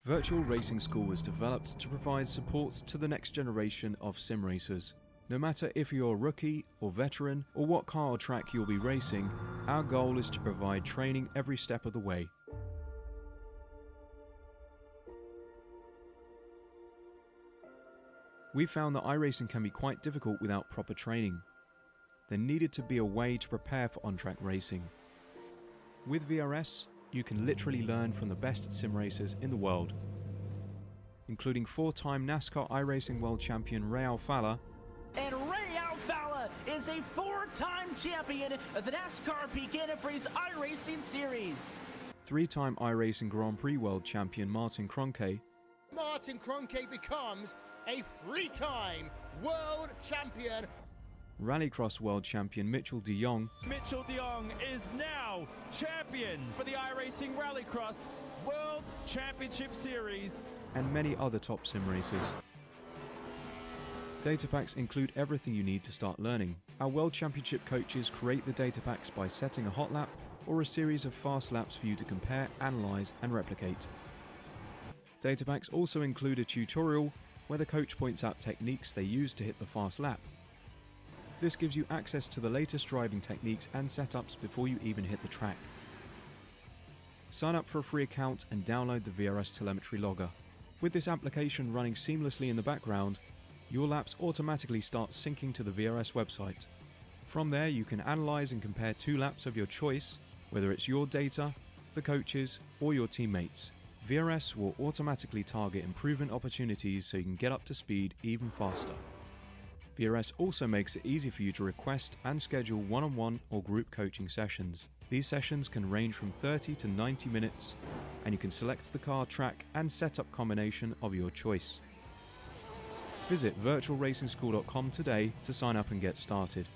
Virtual Racing School was developed to provide support to the next generation of sim racers. No matter if you're a rookie or veteran or what car or track you'll be racing, our goal is to provide training every step of the way. We found that iRacing can be quite difficult without proper training. There needed to be a way to prepare for on-track racing. With VRS, you can literally learn from the best sim racers in the world, including four-time NASCAR iRacing World Champion Ray Alfalla. And Ray Alfalla is a four-time champion of the NASCAR Peak Antifreeze iRacing Series. Three-time iRacing Grand Prix World Champion Martin Kroenke. Martin Kroenke becomes a three-time world champion. Rallycross World Champion Mitchell de Jong. Mitchell de Jong is now champion for the iRacing Rallycross World Championship Series. And many other top sim racers. Data packs include everything you need to start learning. Our World Championship coaches create the data packs by setting a hot lap or a series of fast laps for you to compare, analyze, and replicate. Data packs also include a tutorial where the coach points out techniques they use to hit the fast lap. This gives you access to the latest driving techniques and setups before you even hit the track. Sign up for a free account and download the VRS telemetry logger. With this application running seamlessly in the background, your laps automatically start syncing to the VRS website. From there, you can analyze and compare two laps of your choice, whether it's your data, the coaches, or your teammates. VRS will automatically target improvement opportunities so you can get up to speed even faster. VRS also makes it easy for you to request and schedule one-on-one or group coaching sessions. These sessions can range from 30 to 90 minutes, and you can select the car, track, and setup combination of your choice. Visit virtualracingschool.com today to sign up and get started.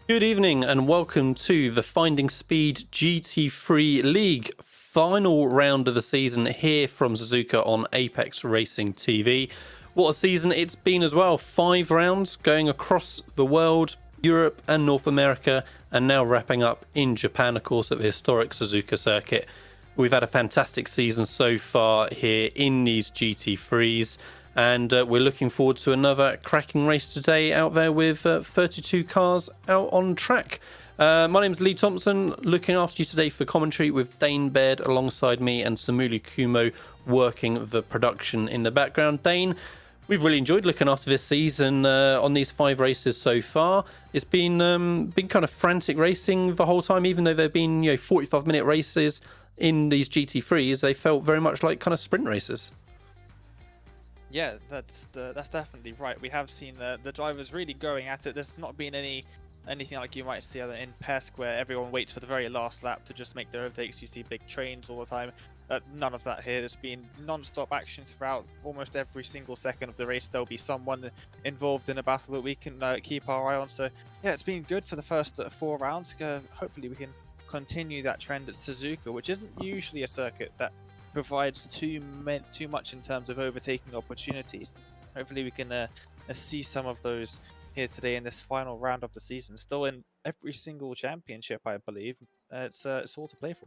Good evening and welcome to the FindingSpeed GT3 League final round of the season here from Suzuka on Apex Racing TV. What a season it's been as well. 5 rounds going across the world, Europe and North America, and now wrapping up in Japan, of course, at the historic Suzuka circuit. We've had a fantastic season so far here in these GT3s. And we're looking forward to another cracking race today out there with 32 cars out on track. My name's Lee Thompson, looking after you today for commentary with Dane Baird alongside me and Samuli Kumo working the production in the background. Dane, we've really enjoyed looking after this season on these 5 races so far. It's been kind of frantic racing the whole time, even though there have been 45-minute races in these GT3s. They felt very much like kind of sprint races. Yeah, that's definitely right. We have seen the drivers really going at it. There's not been anything like you might see in PESC where everyone waits for the very last lap to just make their overtakes. You see big trains all the time. None of that here. There's been non-stop action throughout almost every single second of the race. There'll be someone involved in a battle that we can keep our eye on. So yeah, it's been good for the first 4 rounds. Hopefully we can continue that trend at Suzuka, which isn't usually a circuit that provides too much in terms of overtaking opportunities. Hopefully we can see some of those here today in this final round of the season. Still in every single championship, I believe. It's all to play for.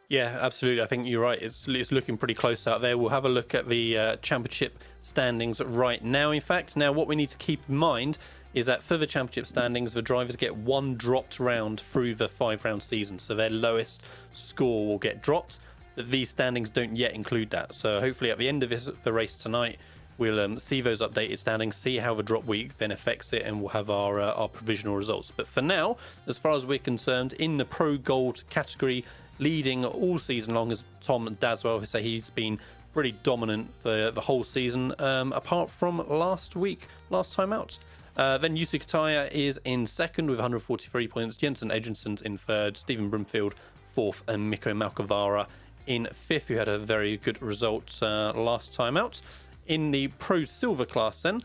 Yeah, absolutely. I think you're right. It's looking pretty close out there. We'll have a look at the championship standings right now. In fact, now what we need to keep in mind is that for the championship standings, the drivers get 1 dropped round through the 5-round season. So their lowest score will get dropped. that these standings don't yet include that. So hopefully at the end of the race tonight, we'll see those updated standings, see how the drop week then affects it, and we'll have our provisional results. But for now, as far as we're concerned, in the Pro Gold category, leading all season long is Tom Dadswell, who say he's been pretty dominant for the whole season, apart from last time out. Then Yusu Kataya is in second with 143 points, Jensen Edgenson's in third, Stephen Broomfield fourth, and Mikko Malkavara in fifth, who had a very good result last time out. In the Pro Silver class then,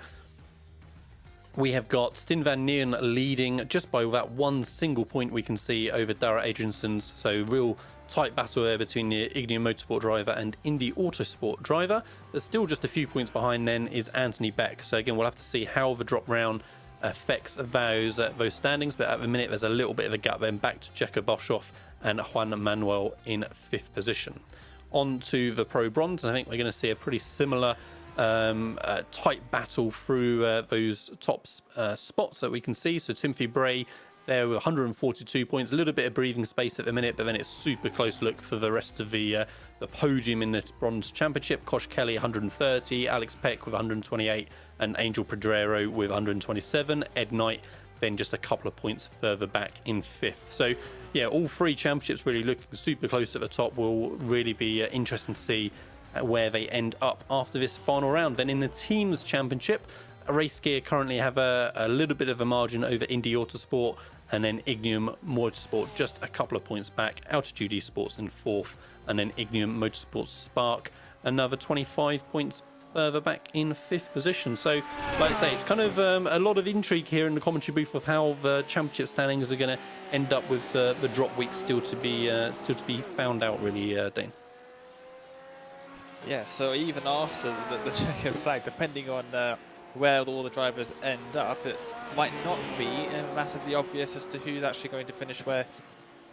we have got Stin van Neeren leading just by that one single point we can see over Dara Adriansons. So real tight battle there between the Ignium Motorsport driver and Indy Autosport driver. There's still just a few points behind then is Anthony Beck. So again, we'll have to see how the drop round affects those standings. But at the minute, there's a little bit of a gap then back to Checo Boshoff and Juan Manuel in fifth position. On to the Pro Bronze, and I think we're going to see a pretty similar tight battle through those top spots that we can see. So Timothy Bray there with 142 points, a little bit of breathing space at the minute, but then it's super close look for the rest of the podium in the Bronze Championship. Kosh Kelly 130, Alex Peck with 128, and Angel Pedrero with 127. Ed Knight then just a couple of points further back in fifth. So yeah, all three championships really looking super close at the top. Will really be interesting to see where they end up after this final round. Then in the Teams Championship, Race Gear currently have a little bit of a margin over Indy Autosport, and then Ignium Motorsport just a couple of points back. Altitude Esports in fourth, and then Ignium Motorsport Spark another 25 points further back in fifth position. So like I say, it's kind of a lot of intrigue here in the commentary booth of how the championship standings are going to end up with the drop week still to be found out, really, Dane. Yeah, so even after the checkered flag, depending on where all the drivers end up, it might not be massively obvious as to who's actually going to finish where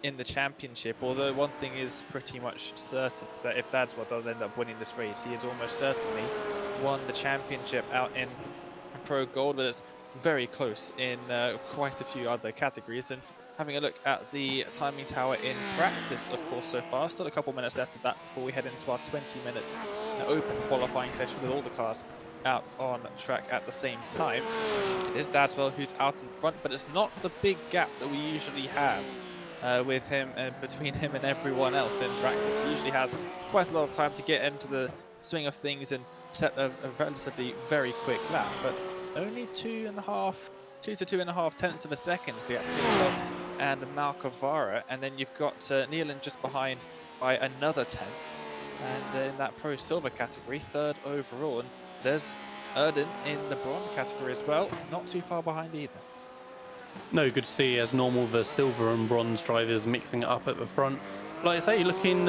in the championship. Although one thing is pretty much certain, is that if Dadswell does end up winning this race, he has almost certainly won the championship out in Pro Gold, but it's very close in quite a few other categories. And having a look at the timing tower in practice, of course, so far. Still a couple minutes left of that before we head into our 20-minute open qualifying session with all the cars out on track at the same time. It is Dadswell who's out in front, but it's not the big gap that we usually have with him and between him and everyone else in practice. He usually has quite a lot of time to get into the swing of things and set a relatively very quick lap, but only 2 to 2.5 tenths of a second is the gap between himself and Malkavara, and then you've got Nealon just behind by another 10, and in that Pro Silver category, third overall, and there's Erden in the Bronze category as well, not too far behind either. No, good to see, as normal, the silver and bronze drivers mixing it up at the front. Like I say, looking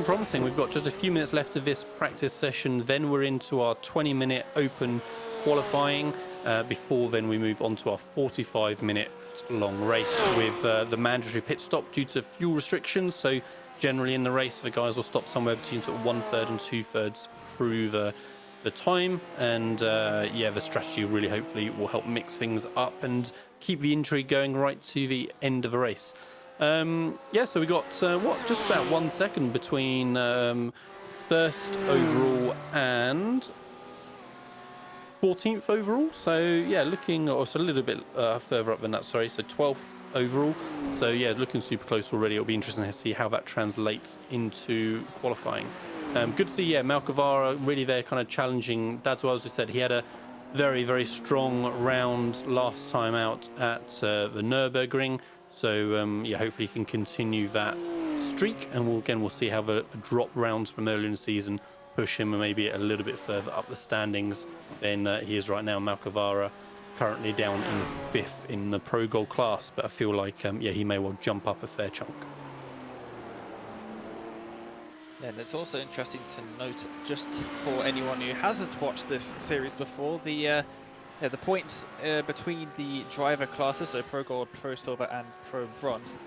promising. We've got just a few minutes left of this practice session, then we're into our 20-minute open qualifying. Before then we move on to our 45-minute long race with the mandatory pit stop due to fuel restrictions. So generally in the race, the guys will stop somewhere between sort of 1/3 and 2/3 through the time, and yeah, the strategy really hopefully will help mix things up and keep the intrigue going right to the end of the race. Yeah, so we got just about 1 second between first overall and 14th overall. So yeah, looking also a little bit further up than that, sorry, so 12th overall. So yeah, looking super close already. It'll be interesting to see how that translates into qualifying. Good to see, yeah, Malkavara really there kind of challenging Dadswell. As we said, he had a very, very strong round last time out at the Nürburgring. So yeah, hopefully he can continue that streak, and we'll see how the drop rounds from earlier in the season push him maybe a little bit further up the standings than he is right now. Malkavara currently down in 5th in the Pro Gold class, but I feel like yeah, he may well jump up a fair chunk. And it's also interesting to note, just for anyone who hasn't watched this series before, the points between the driver classes, so Pro Gold, Pro Silver and Pro Bronze,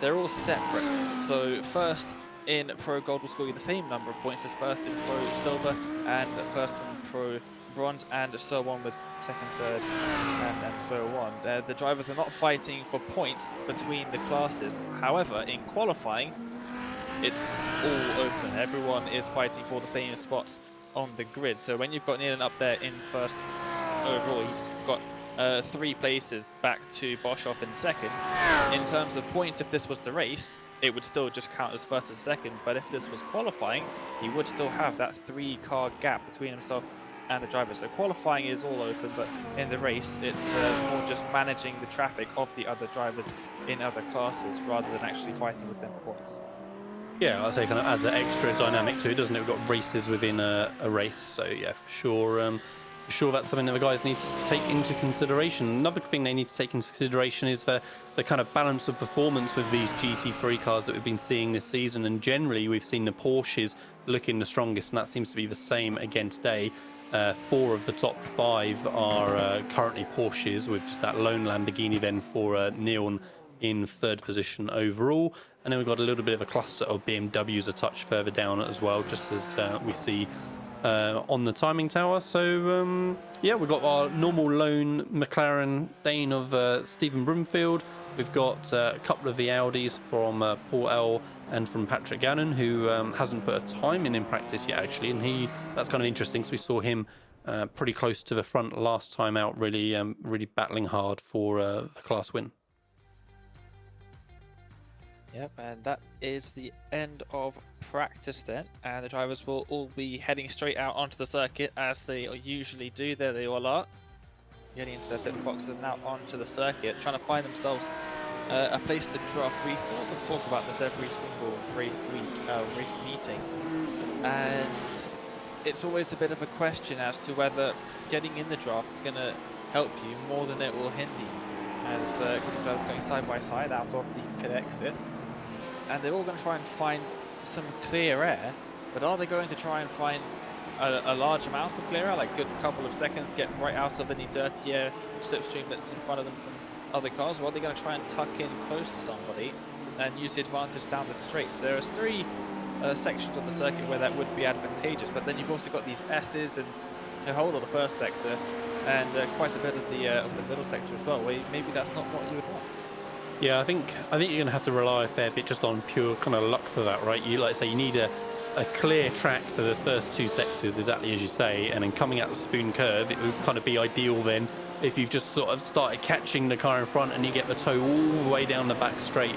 they're all separate. So first in Pro Gold will score you the same number of points as first in Pro Silver and first in Pro Bronze, and so on with second, third, and so on. The drivers are not fighting for points between the classes. However, in qualifying, it's all open. Everyone is fighting for the same spots on the grid. So when you've got Nealon up there in first overall, he's got 3 places back to Boshoff in second. In terms of points, if this was the race, it would still just count as first and second. But if this was qualifying, he would still have that 3-car gap between himself and the driver. So qualifying is all open, but in the race, it's more just managing the traffic of the other drivers in other classes rather than actually fighting with them for points. Yeah, I'd say kind of adds an extra dynamic to it, doesn't it? We've got races within a race, so yeah, for sure that's something that the guys need to take into consideration. Another thing they need to take into consideration is the kind of balance of performance with these GT3 cars that we've been seeing this season, and generally we've seen the Porsches looking the strongest, and that seems to be the same again today. 4 of the top 5 are currently Porsches, with just that lone Lamborghini then for Neon in 3rd position overall. And then we've got a little bit of a cluster of BMWs a touch further down as well, just as we see on the timing tower. So yeah, we've got our normal lone McLaren Dane of Stephen Broomfield. We've got a couple of the Audis from Paul L and from Patrick Gannon, who hasn't put a time in practice yet actually, and that's kind of interesting because we saw him pretty close to the front last time out, really battling hard for the class win. Yep, and that is the end of practice then, and the drivers will all be heading straight out onto the circuit as they usually do. There they all are, getting into their pit boxes now onto the circuit, trying to find themselves a place to draft. We sort of talk about this every single race meeting, and it's always a bit of a question as to whether getting in the draft is going to help you more than it will hinder you, as a couple of drivers going side by side out of the pit exit. And they're all going to try and find some clear air, but are they going to try and find a large amount of clear air, like a good couple of seconds, get right out of any dirty air slipstream that's in front of them from other cars, or are they going to try and tuck in close to somebody and use the advantage down the straights? There are 3 sections of the circuit where that would be advantageous, but then you've also got these S's and a whole of the first sector and quite a bit of the middle sector as well, where maybe that's not what you would want. Yeah, I think you're going to have to rely a fair bit just on pure kind of luck for that, right? You like say you need a clear track for the first 2 sectors, exactly as you say, and then coming out the spoon curve, it would kind of be ideal then if you've just sort of started catching the car in front and you get the toe all the way down the back straight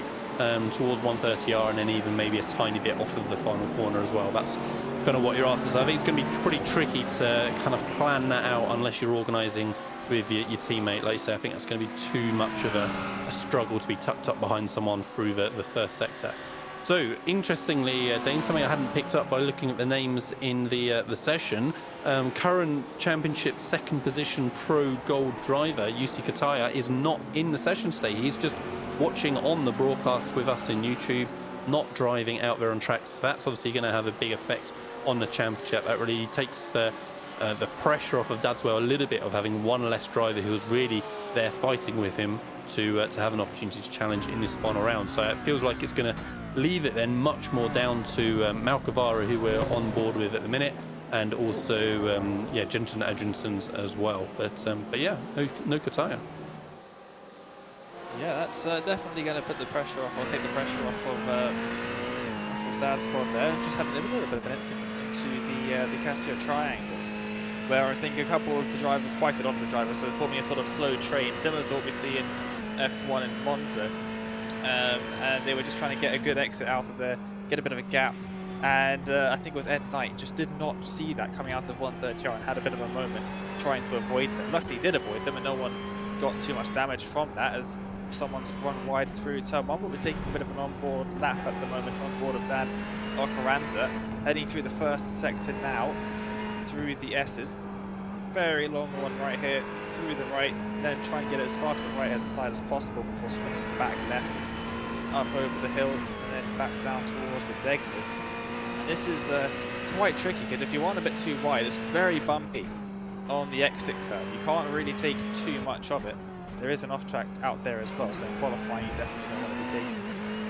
towards 130R, and then even maybe a tiny bit off of the final corner as well. That's kind of what you're after. So I think it's going to be pretty tricky to kind of plan that out unless you're organising with your teammate. Like you say, I think that's going to be too much of a struggle to be tucked up behind someone through the first sector. So interestingly, Dane, something I hadn't picked up by looking at the names in the session, current championship 2nd position pro gold driver Yusi Kataya is not in the session today. He's just watching on the broadcast with us in YouTube, not driving out there on tracks. So that's obviously going to have a big effect on the championship. That really takes the pressure off of Dadswell a little bit of having one less driver who's really there fighting with him to have an opportunity to challenge in this final round. So it feels like it's going to leave it then much more down to Malkavara, who we're on board with at the minute, and also Jensen Adriansons as well. But yeah, no Kataya. Yeah, that's definitely going to put the pressure off, or take the pressure off of Dad's squad there. Just having a little bit of an incident into the Casio triangle, where I think a couple of the drivers, quite a lot of the drivers, so forming a sort of slow train, similar to what we see in F1 and Monza, and they were just trying to get a good exit out of there, get a bit of a gap, and I think it was Ed Knight just did not see that coming out of 130R and had a bit of a moment trying to avoid them. Luckily he did avoid them and no one got too much damage from that, as someone's run wide through turn 1. But we're taking a bit of an onboard lap at the moment on board of Dan Ocaranta, heading through the first sector now, through the S's. Very long one right here, through the right, then try and get it as far to the right hand side as possible before swinging back left, up over the hill, and then back down towards the Degners. And this is quite tricky, because if you want a bit too wide, it's very bumpy on the exit curve. You can't really take too much of it. There is an off-track out there as well, so in qualifying you definitely don't want to be taking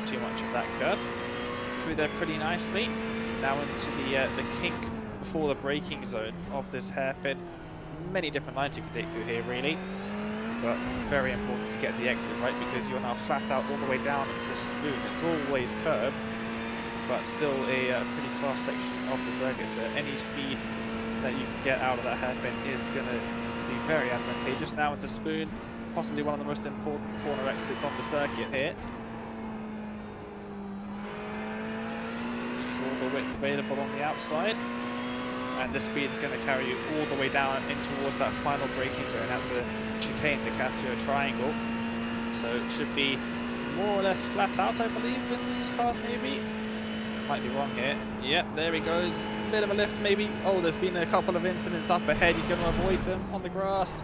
too much of that curve. Through there pretty nicely, now into the kink before the braking zone of this hairpin. Many different lines you can take through here really, but very important to get the exit right, because you're now flat out all the way down into spoon. It's always curved, but still a pretty fast section of the circuit. So any speed that you can get out of that hairpin is going to be very advantageous. Now into Spoon, possibly one of the most important corner exits on the circuit here. Use all the width available on the outside, and the speed is going to carry you all the way down in towards that final braking zone at the chicane, the Casio triangle. So it should be more or less flat out, I believe, in these cars maybe. Might be wrong here. Yep, there he goes. Bit of a lift maybe. Oh, there's been a couple of incidents up ahead. He's going to avoid them on the grass.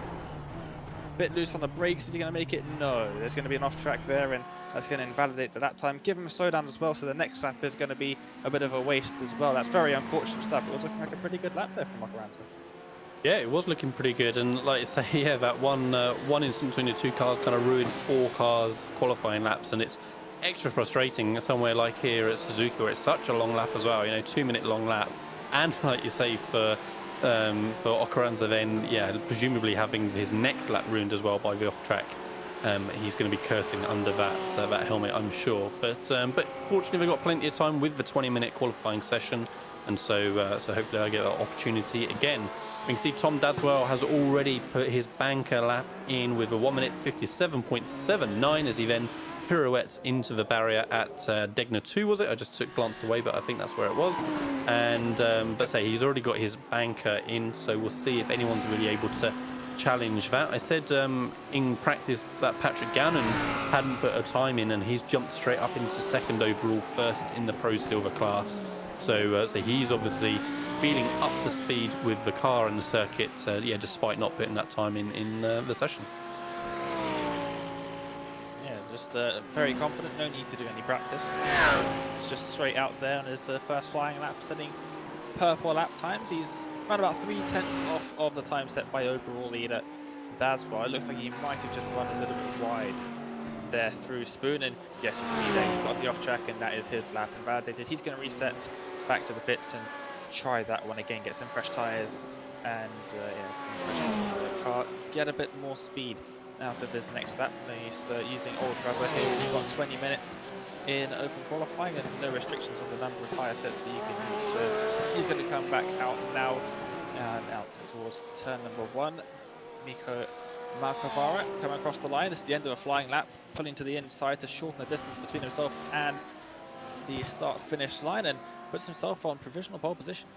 Bit loose on the brakes. Is he going to make it? No. There's going to be an off track there, and that's going to invalidate the lap time. Give him a slowdown as well, so the next lap is going to be a bit of a waste as well. That's very unfortunate stuff. It was looking like a pretty good lap there from Macaranta. Yeah, it was looking pretty good, and like I say, yeah, that one incident between the two cars kind of ruined 4 cars qualifying laps, and it's extra frustrating somewhere like here at Suzuka, where it's such a long lap as well. 2-minute long lap, and like you say, for Ocaranza, then yeah, presumably having his next lap ruined as well by the off track. He's going to be cursing under that helmet, I'm sure. But fortunately, we've got plenty of time with the 20-minute qualifying session, and so hopefully I get that opportunity again. We can see Tom Dadswell has already put his banker lap in with a 1 minute 57.79 as he then pirouettes into the barrier at Degner 2, was it? I just glanced away, but I think that's where it was. And but say he's already got his banker in, so we'll see if anyone's really able to challenge that. I said in practice that Patrick Gannon hadn't put a time in, and he's jumped straight up into 2nd overall, 1st in the Pro Silver class. So he's obviously feeling up to speed with the car and the circuit, yeah, despite not putting that time in the session. Yeah, just very confident, no need to do any practice. It's just straight out there on his first flying lap, setting purple lap times. He's around about 3/10 off of the time set by overall leader Dadswell. It looks like he might have just run a little bit wide there through Spoon, and yes, you can see there he's got the off track, and that is his lap invalidated. He's going to reset back to the pits and try that one again, get some fresh tyres and yeah, some fresh tyres for the car, get a bit more speed out of his next lap. He's using old rubber here. We've got 20 minutes in open qualifying and no restrictions on the number of tyre sets that you can use. So he's going to come back out now and out towards turn number 1. Miko Malkavara coming across the line. It's the end of a flying lap, pulling to the inside to shorten the distance between himself and the start-finish line, and puts himself on provisional pole position.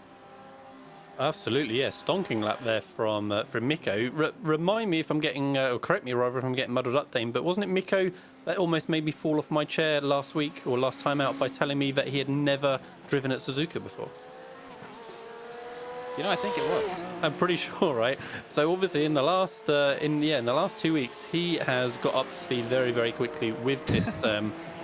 Absolutely, yeah. Stonking lap there from Miko. Remind me if I'm getting, or correct me rather if I'm getting muddled up, Dane, but wasn't it Miko that almost made me fall off my chair last week or last time out by telling me that he had never driven at Suzuka before? I think it was. I'm pretty sure, right? So obviously in the last in the last 2 weeks, he has got up to speed very, very quickly with this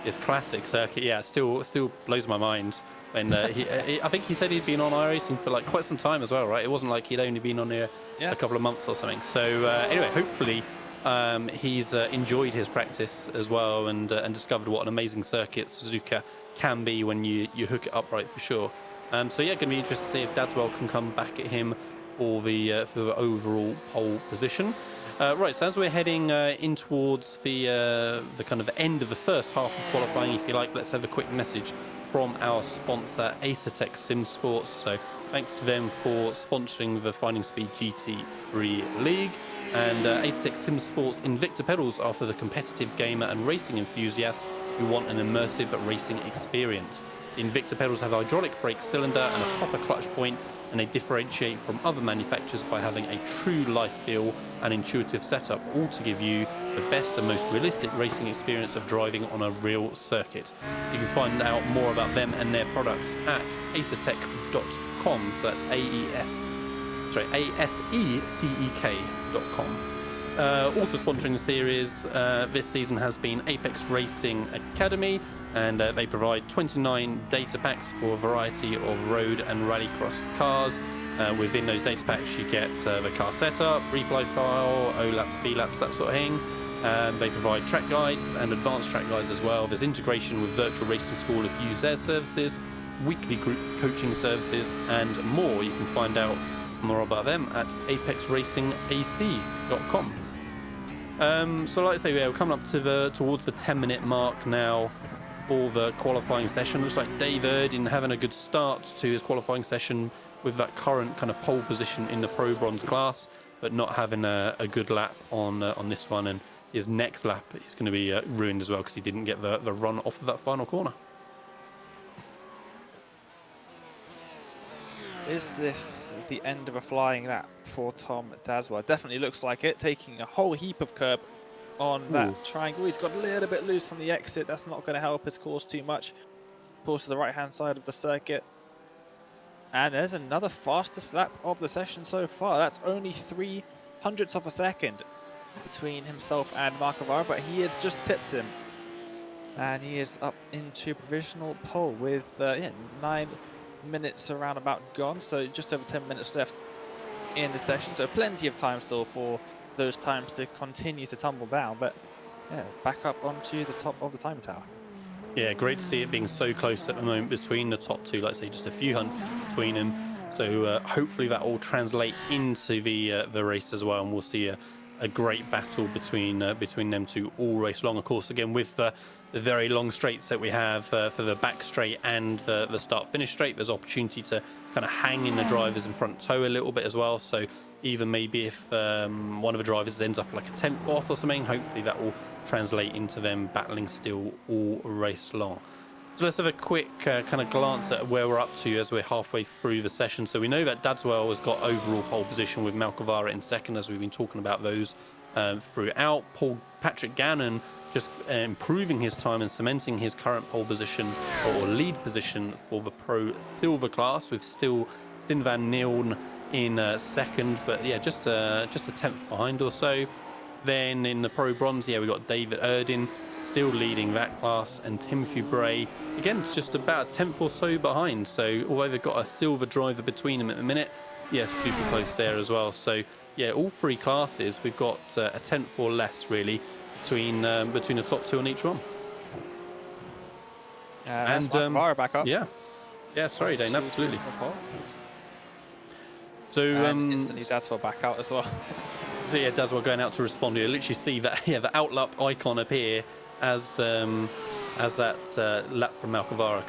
this classic circuit. Yeah, still blows my mind. And I think he said he'd been on iRacing for like quite some time as well, right? It wasn't like he'd only been on here a couple of months or something. So anyway, hopefully he's enjoyed his practice as well, and discovered what an amazing circuit Suzuka can be when you hook it up right, for sure. So yeah, going to be interested to see if Dadswell can come back at him for the overall pole position. Right, so as we're heading in towards the kind of end of the first half of qualifying, if you like, let's have a quick message from our sponsor, Asetek SimSports. So thanks to them for sponsoring the FindingSpeed GT3 League. And Asetek SimSports Invicta pedals are for the competitive gamer and racing enthusiast who want an immersive racing experience. The Invicta pedals have a hydraulic brake cylinder and a proper clutch point, and they differentiate from other manufacturers by having a true life feel and intuitive setup, all to give you the best and most realistic racing experience of driving on a real circuit. You can find out more about them and their products at asetek.com. So that's asetek.com. Also sponsoring the series this season has been Apex Racing Academy, and they provide 29 data packs for a variety of road and rallycross cars. Within those data packs you get the car setup, replay file, O-laps, B-laps, that sort of thing. They provide track guides and advanced track guides as well. There's integration with Virtual Racing School if you use their services, weekly group coaching services and more. You can find out more about them at apexracingac.com. So like I say, we're coming up to towards the 10-minute mark now for the qualifying session. Looks like Dave Erdin having a good start to his qualifying session with that current kind of pole position in the Pro Bronze class, but not having a good lap on this one, and his next lap is going to be ruined as well because he didn't get the run off of that final corner. Is this the end of a flying lap for Tom Daswell? Definitely looks like it, taking a whole heap of curb on that triangle. He's got a little bit loose on the exit. That's not going to help his course too much. Pulls to the right-hand side of the circuit. And there's another fastest lap of the session so far. That's only 0.03 of a second between himself and Markovara, but he has just tipped him. And he is up into provisional pole with 9 minutes around about gone, so just over 10 minutes left in the session, so plenty of time still for those times to continue to tumble down, but yeah, back up onto the top of the time tower. Yeah, great to see it being so close at the moment between the top two, like I say, just a few hundreds between them. So hopefully that will translate into the race as well, and we'll see a great battle between them two all race long. Of course, again with the very long straights that we have for the back straight and the start finish straight, there's opportunity to kind of hang in the drivers in front toe a little bit as well. So even maybe if one of the drivers ends up like a 10th off or something, hopefully that will translate into them battling still all race long. So let's have a quick kind of glance at where we're up to as we're halfway through the session. So we know that Dadswell has got overall pole position with Malkovara in second, as we've been talking about those throughout. Patrick Gannon just improving his time and cementing his current pole position or lead position for the Pro Silver class, with still Stin van Nielden in second, but yeah, just a 10th behind or so. Then in the Pro Bronze, yeah, we've got David Erdin still leading that class, and Timothy Bray, again, just about a 10th or so behind. So although they've got a silver driver between them at the minute, yeah, super close there as well. So yeah, all three classes, we've got a 10th or less really between the top two on each one. And back up. Yeah, sorry, Dane, absolutely. So instantly Dadswell back out as well. So yeah, Dadswell going out to respond. You literally see that the outlap icon appear as that lap from Malkovara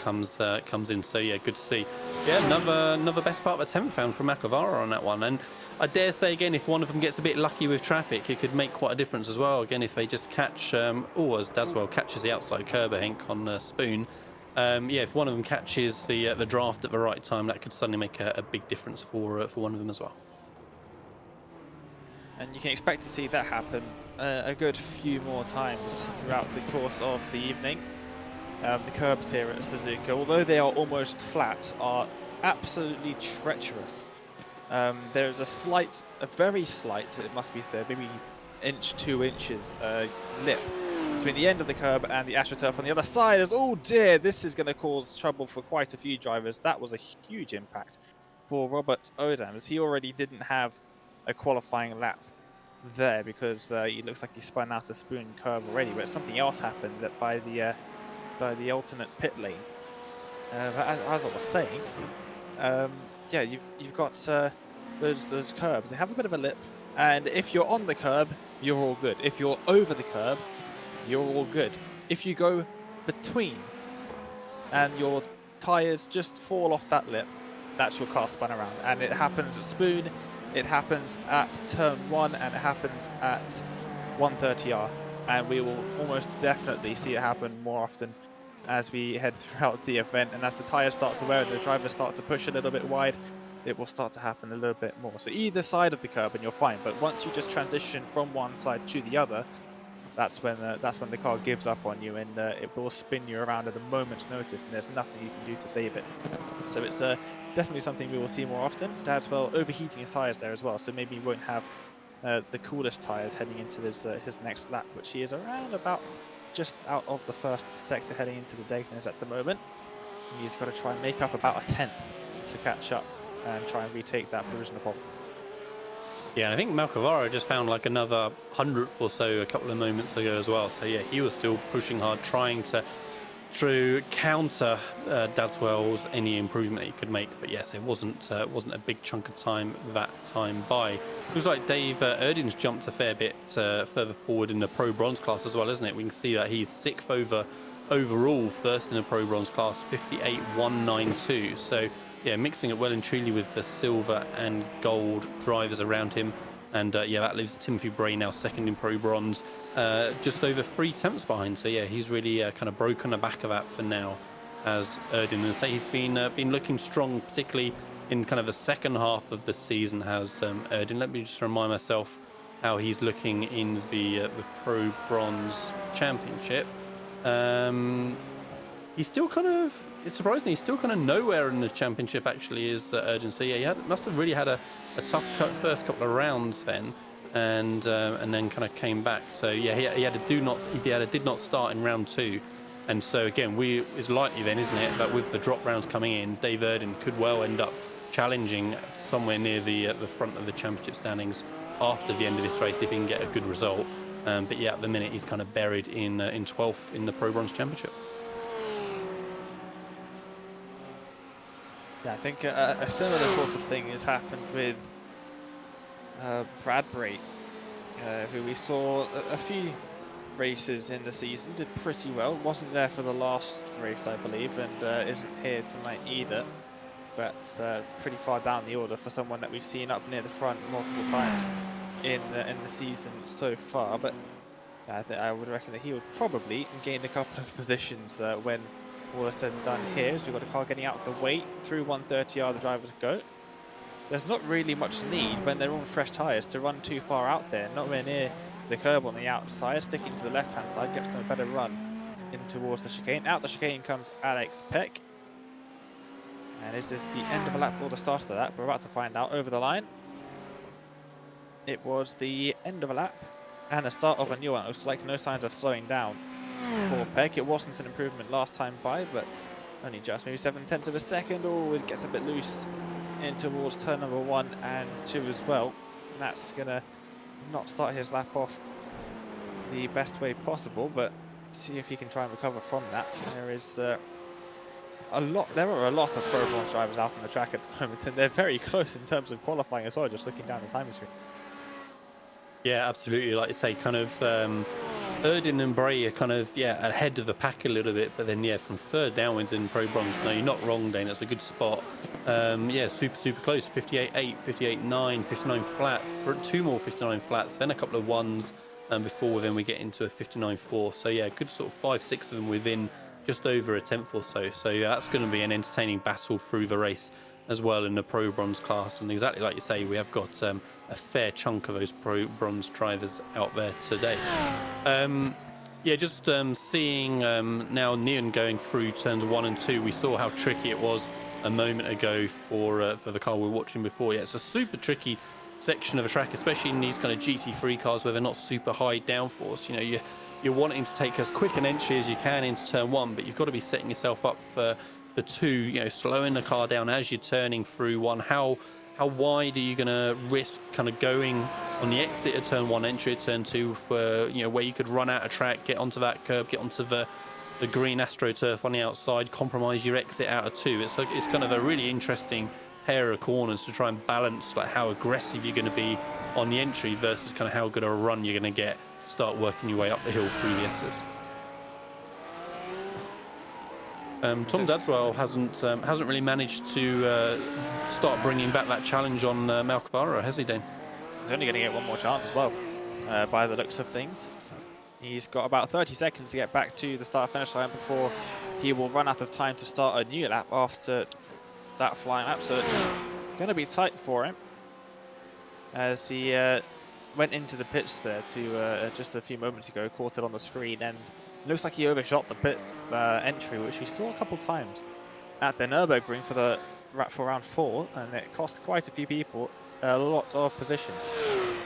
comes in. So yeah, good to see. Yeah, another best part of a 10th found from Malkovara on that one. And I dare say again, if one of them gets a bit lucky with traffic, it could make quite a difference as well. Again, if they just catch, as Dadswell catches the outside curb, I think, on Spoon. Yeah, if one of them catches the draft at the right time, that could suddenly make a big difference for one of them as well. And you can expect to see that happen a good few more times throughout the course of the evening. The curbs here at Suzuka, although they are almost flat, are absolutely treacherous. There's a very slight, it must be said, maybe 2 inches lip between the end of the curb and the AstroTurf on the other side. As oh dear, this is going to cause trouble for quite a few drivers. That was a huge impact for Robert Odam, as he already didn't have a qualifying lap there because it looks like he spun out a Spoon curve already, but something else happened that by the alternate pit lane. As I was saying, yeah, you've got those curbs. They have a bit of a lip, and if you're on the curb, you're all good. If you're over the curb, you're all good. If you go between and your tires just fall off that lip, that's your car spun around, and it happens at Spoon. It happens at turn 1 and it happens at 130R, and we will almost definitely see it happen more often as we head throughout the event, and as the tires start to wear and the drivers start to push a little bit wide, it will start to happen a little bit more. So either side of the curb and you're fine, but once you just transition from one side to the other, that's when the car gives up on you, and it will spin you around at a moment's notice, and there's nothing you can do to save it. So it's definitely something we will see more often. Dadswell overheating his tires there as well, so maybe he won't have the coolest tires heading into his next lap, which he is around about just out of the first sector heading into the Daytoners at the moment. And he's got to try and make up about a 10th to catch up and try and retake that provisional pole. Yeah, and I think Malkovara just found like another 100th or so a couple of moments ago as well. So yeah, he was still pushing hard, trying to counter Dadswell's any improvement he could make. But yes, it wasn't a big chunk of time that time by. Looks like Dave Erdin's jumped a fair bit further forward in the Pro Bronze class as well, isn't it? We can see that he's 6th over overall first in the Pro Bronze class, 58.192. So yeah, mixing it well and truly with the silver and gold drivers around him. And yeah, that leaves Timothy Bray now second in Pro Bronze, just over 3 tenths behind. So yeah, he's really kind of broken the back of that for now, as Erdin. And say he's been looking strong, particularly in kind of the second half of the season. Has Erdin? Let me just remind myself how he's looking in the Pro Bronze Championship. He's still kind of, it's surprising, he's still kind of nowhere in the championship actually, is Erdin. So yeah, he must have really had a tough first couple of rounds then, and then kind of came back. So yeah, he had a did not start in round 2, and so again, it's likely then, isn't it, that with the drop rounds coming in, Dave Erdin could well end up challenging somewhere near the front of the championship standings after the end of this race if he can get a good result. But yeah, at the minute he's kind of buried in 12th in the Pro Bronze Championship. Yeah, I think a similar sort of thing has happened with Bradbury, who we saw a few races in the season, did pretty well. Wasn't there for the last race, I believe, and isn't here tonight either. But pretty far down the order for someone that we've seen up near the front multiple times in the season so far. But I would reckon that he would probably gain a couple of positions when all is said and done here. As we've got a car getting out of the way through 130 the drivers go. There's not really much need when they're on fresh tyres to run too far out there, nowhere near the curb on the outside. Sticking to the left hand side gets them a better run in towards the chicane. Out the chicane comes Alex Peck. And is this the end of a lap or the start of the lap? We're about to find out. Over the line, it was the end of a lap and the start of a new one. It looks like no signs of slowing down for Peck. It wasn't an improvement last time by, but only just maybe 7/10 of a second. Oh, it gets a bit loose in towards turn number 1 and 2 as well. And that's gonna not start his lap off the best way possible, but see if he can try and recover from that. There is there are a lot of Pro Bronze drivers out on the track at the moment, and they're very close in terms of qualifying as well, just looking down the timing screen. Yeah, absolutely. Like you say, kind of Erdin and Bray are kind of ahead of the pack a little bit, but then from third downwards in Pro Bronze. No, you're not wrong, Dane. That's a good spot. Super close. 58.8, 58.9, 59 flat. 2 more 59 flats, then a couple of ones before then we get into a 59.4. So yeah, good sort of 5-6 of them within just over a tenth or so. So yeah, that's going to be an entertaining battle through the race as well in the Pro Bronze class. And exactly like you say, we have got a fair chunk of those Pro Bronze drivers out there today. Just seeing now Neon going through turns 1 and 2. We saw how tricky it was a moment ago for the car we were watching before. Yeah, it's a super tricky section of a track, especially in these kind of GT3 cars where they're not super high downforce. You know, you're wanting to take as quick an entry as you can into turn 1, but you've got to be setting yourself up for 2, you know, slowing the car down as you're turning through 1. How wide are you going to risk kind of going on the exit of turn 1, entry of turn 2, for, you know, where you could run out of track, get onto that curb, get onto the green AstroTurf on the outside, compromise your exit out of 2. It's kind of a really interesting pair of corners to try and balance like how aggressive you're going to be on the entry versus kind of how good a run you're going to get to start working your way up the hill through the S's. Tom Dadswell hasn't really managed to start bringing back that challenge on Malcavara, has he, Dane? He's only going to get one more chance as well, by the looks of things. He's got about 30 seconds to get back to the start-finish line before he will run out of time to start a new lap after that flying lap. So it's going to be tight for him as he went into the pits there to just a few moments ago, caught it on the screen, and looks like he overshot the pit entry, which we saw a couple times at the Nürburgring for round 4, and it cost quite a few people a lot of positions.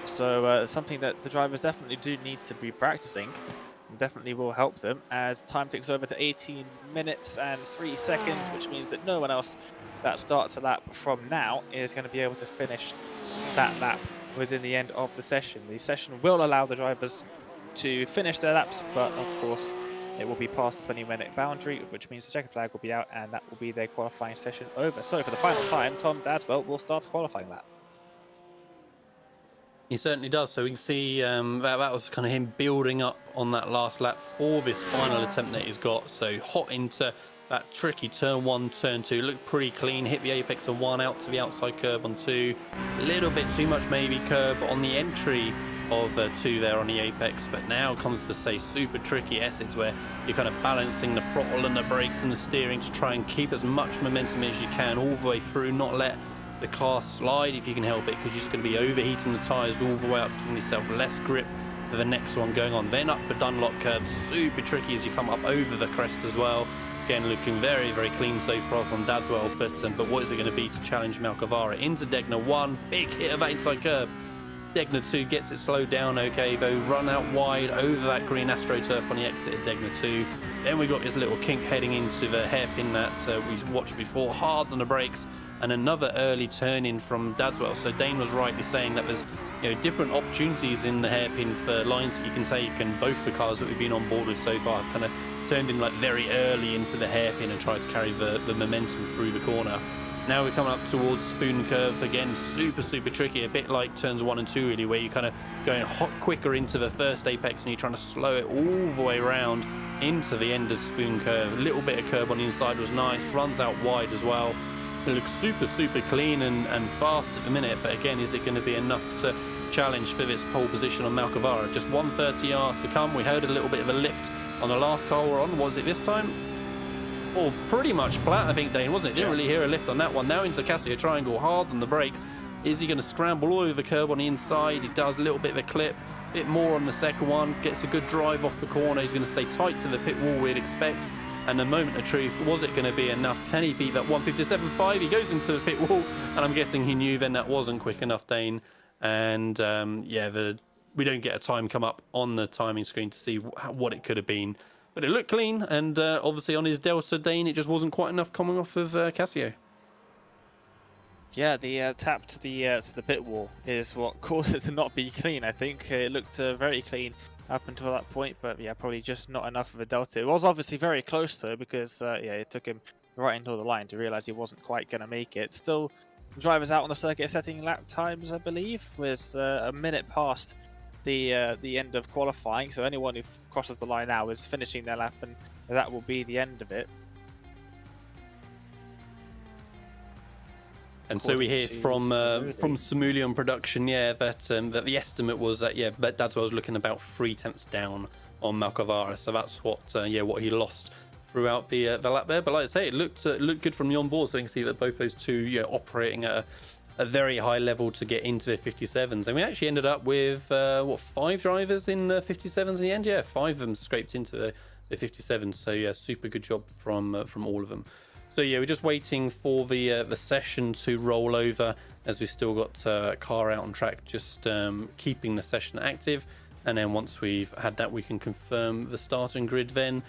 So something that the drivers definitely do need to be practicing, and definitely will help them as time ticks over to 18 minutes and 3 seconds, which means that no one else that starts a lap from now is going to be able to finish that lap within the end of the session. The session will allow the drivers to finish their laps, but of course it will be past the 20-minute boundary, which means the checkered flag will be out, and that will be their qualifying session over. So for the final time, Tom Dadswell will start a qualifying lap. He certainly does. So we can see that was kind of him building up on that last lap for this final attempt that he's got. So hot into that tricky turn 1, turn 2. Looked pretty clean. Hit the apex on 1, out to the outside curb on 2. A little bit too much maybe curb on the entry of 2 there on the apex. But now comes the, say, super tricky Essex, where you're kind of balancing the throttle and the brakes and the steering to try and keep as much momentum as you can all the way through, not let the car slide if you can help it, because you're just going to be overheating the tyres all the way up, giving yourself less grip for the next one going on. Then up for Dunlop curb, super tricky as you come up over the crest as well. Again, looking very, very clean so far from Dadswell, but what is it going to be to challenge Malcavara into Degner 1? Big hit of that inside curb. Degner 2 gets it slowed down okay, though. Run out wide over that green AstroTurf on the exit of Degner 2. Then we got this little kink heading into the hairpin that we watched before. Hard on the brakes, and another early turn in from Dadswell. So Dane was rightly saying that there's different opportunities in the hairpin for lines that you can take, and both the cars that we've been on board with so far have kind of turned in like very early into the hairpin and tried to carry the momentum through the corner. Now we're coming up towards Spoon Curve again, super tricky, a bit like turns 1 and 2 really, where you're kind of going hot quicker into the first apex and you're trying to slow it all the way around into the end of Spoon Curve. A little bit of curb on the inside was nice, runs out wide as well. It looks super clean and fast at the minute, but again, is it going to be enough to challenge for this pole position on Malcavara? Just 130R to come. We heard a little bit of a lift on the last car we're on. Was it this time? Or pretty much flat, I think, Dane, wasn't it? Didn't really hear a lift on that one. Now into Casio Triangle, hard on the brakes. Is he going to scramble all over the curb on the inside? He does, a little bit of a clip, bit more on the second one, gets a good drive off the corner. He's going to stay tight to the pit wall, we'd expect. And the moment of truth, was it going to be enough? Can he beat that 157.5? He goes into the pit wall, and I'm guessing he knew then that wasn't quick enough, Dane. And we don't get a time come up on the timing screen to see what it could have been. But it looked clean, and obviously on his Delta, Dane, it just wasn't quite enough coming off of Casio. Yeah, the tap to the pit wall is what caused it to not be clean. I think it looked very clean up until that point, but yeah, probably just not enough of a Delta. It was obviously very close though, because it took him right into the line to realise he wasn't quite going to make it. Still, drivers out on the circuit setting lap times, I believe, was a minute past the end of qualifying, so anyone who crosses the line now is finishing their lap, and that will be the end of it. And so we hear from Simulion Production, that the estimate was that that Dadswell was looking about 3/10 down on Malcavara, so that's what he lost throughout the lap there. But like I say, it looked good from the onboard, so you can see that both those two operating at a very high level to get into the 57s, and we actually ended up with 5 drivers in the 57s in the end. 5 of them scraped into the 57s, so super good job from all of them. So we're just waiting for the session to roll over, as we've still got a car out on track, just keeping the session active, and then once we've had that, we can confirm the starting grid then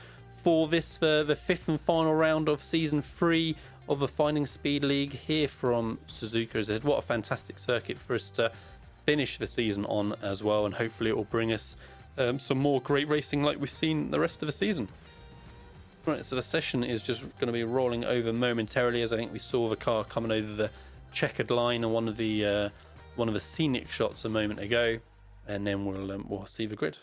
for this the 5th and final round of season 3 of the FindingSpeed League here from Suzuka. As I said, what a fantastic circuit for us to finish the season on as well, and hopefully it will bring us some more great racing like we've seen the rest of the season. Right, so the session is just going to be rolling over momentarily, as I think we saw the car coming over the checkered line on one of the scenic shots a moment ago, and then we'll see the grid.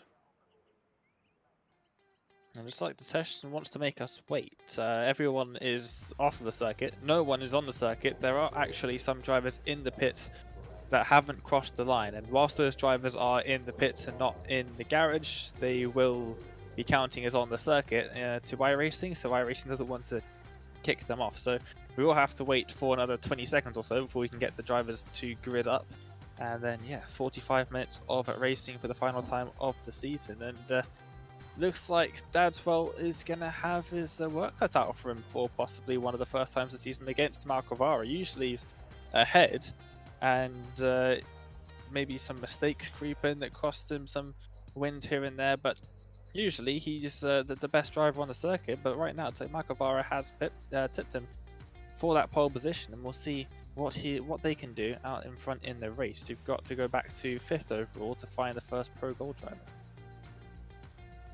And just like the session wants to make us wait, everyone is off of the circuit, no one is on the circuit. There are actually some drivers in the pits that haven't crossed the line, and whilst those drivers are in the pits and not in the garage, they will be counting as on the circuit to iRacing, so iRacing doesn't want to kick them off. So we will have to wait for another 20 seconds or so before we can get the drivers to grid up, and then 45 minutes of racing for the final time of the season. And looks like Dadswell is going to have his work cut out for him for possibly one of the first times this season against Malcavara. Usually he's ahead, and maybe some mistakes creep in that cost him some wins here and there, but usually he's the best driver on the circuit. But right now, it's like Malcavara has tipped him for that pole position, and we'll see what they can do out in front in the race. You've got to go back to 5th overall to find the first Pro Gold driver.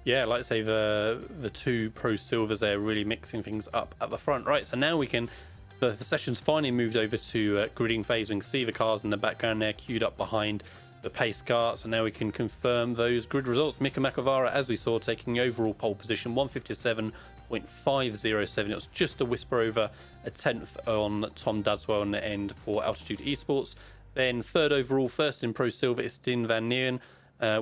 Yeah, like I say, the 2 Pro Silvers there really mixing things up at the front. Right, so now we can, the session's finally moved over to gridding phase. We can see the cars in the background there queued up behind the pace car. So now we can confirm those grid results. Mika Makavara, as we saw, taking overall pole position, 157.507. It was just a whisper over a tenth on Tom Dadswell in the end for Altitude Esports. Then third overall, first in Pro Silver, is Stijn van Neeren,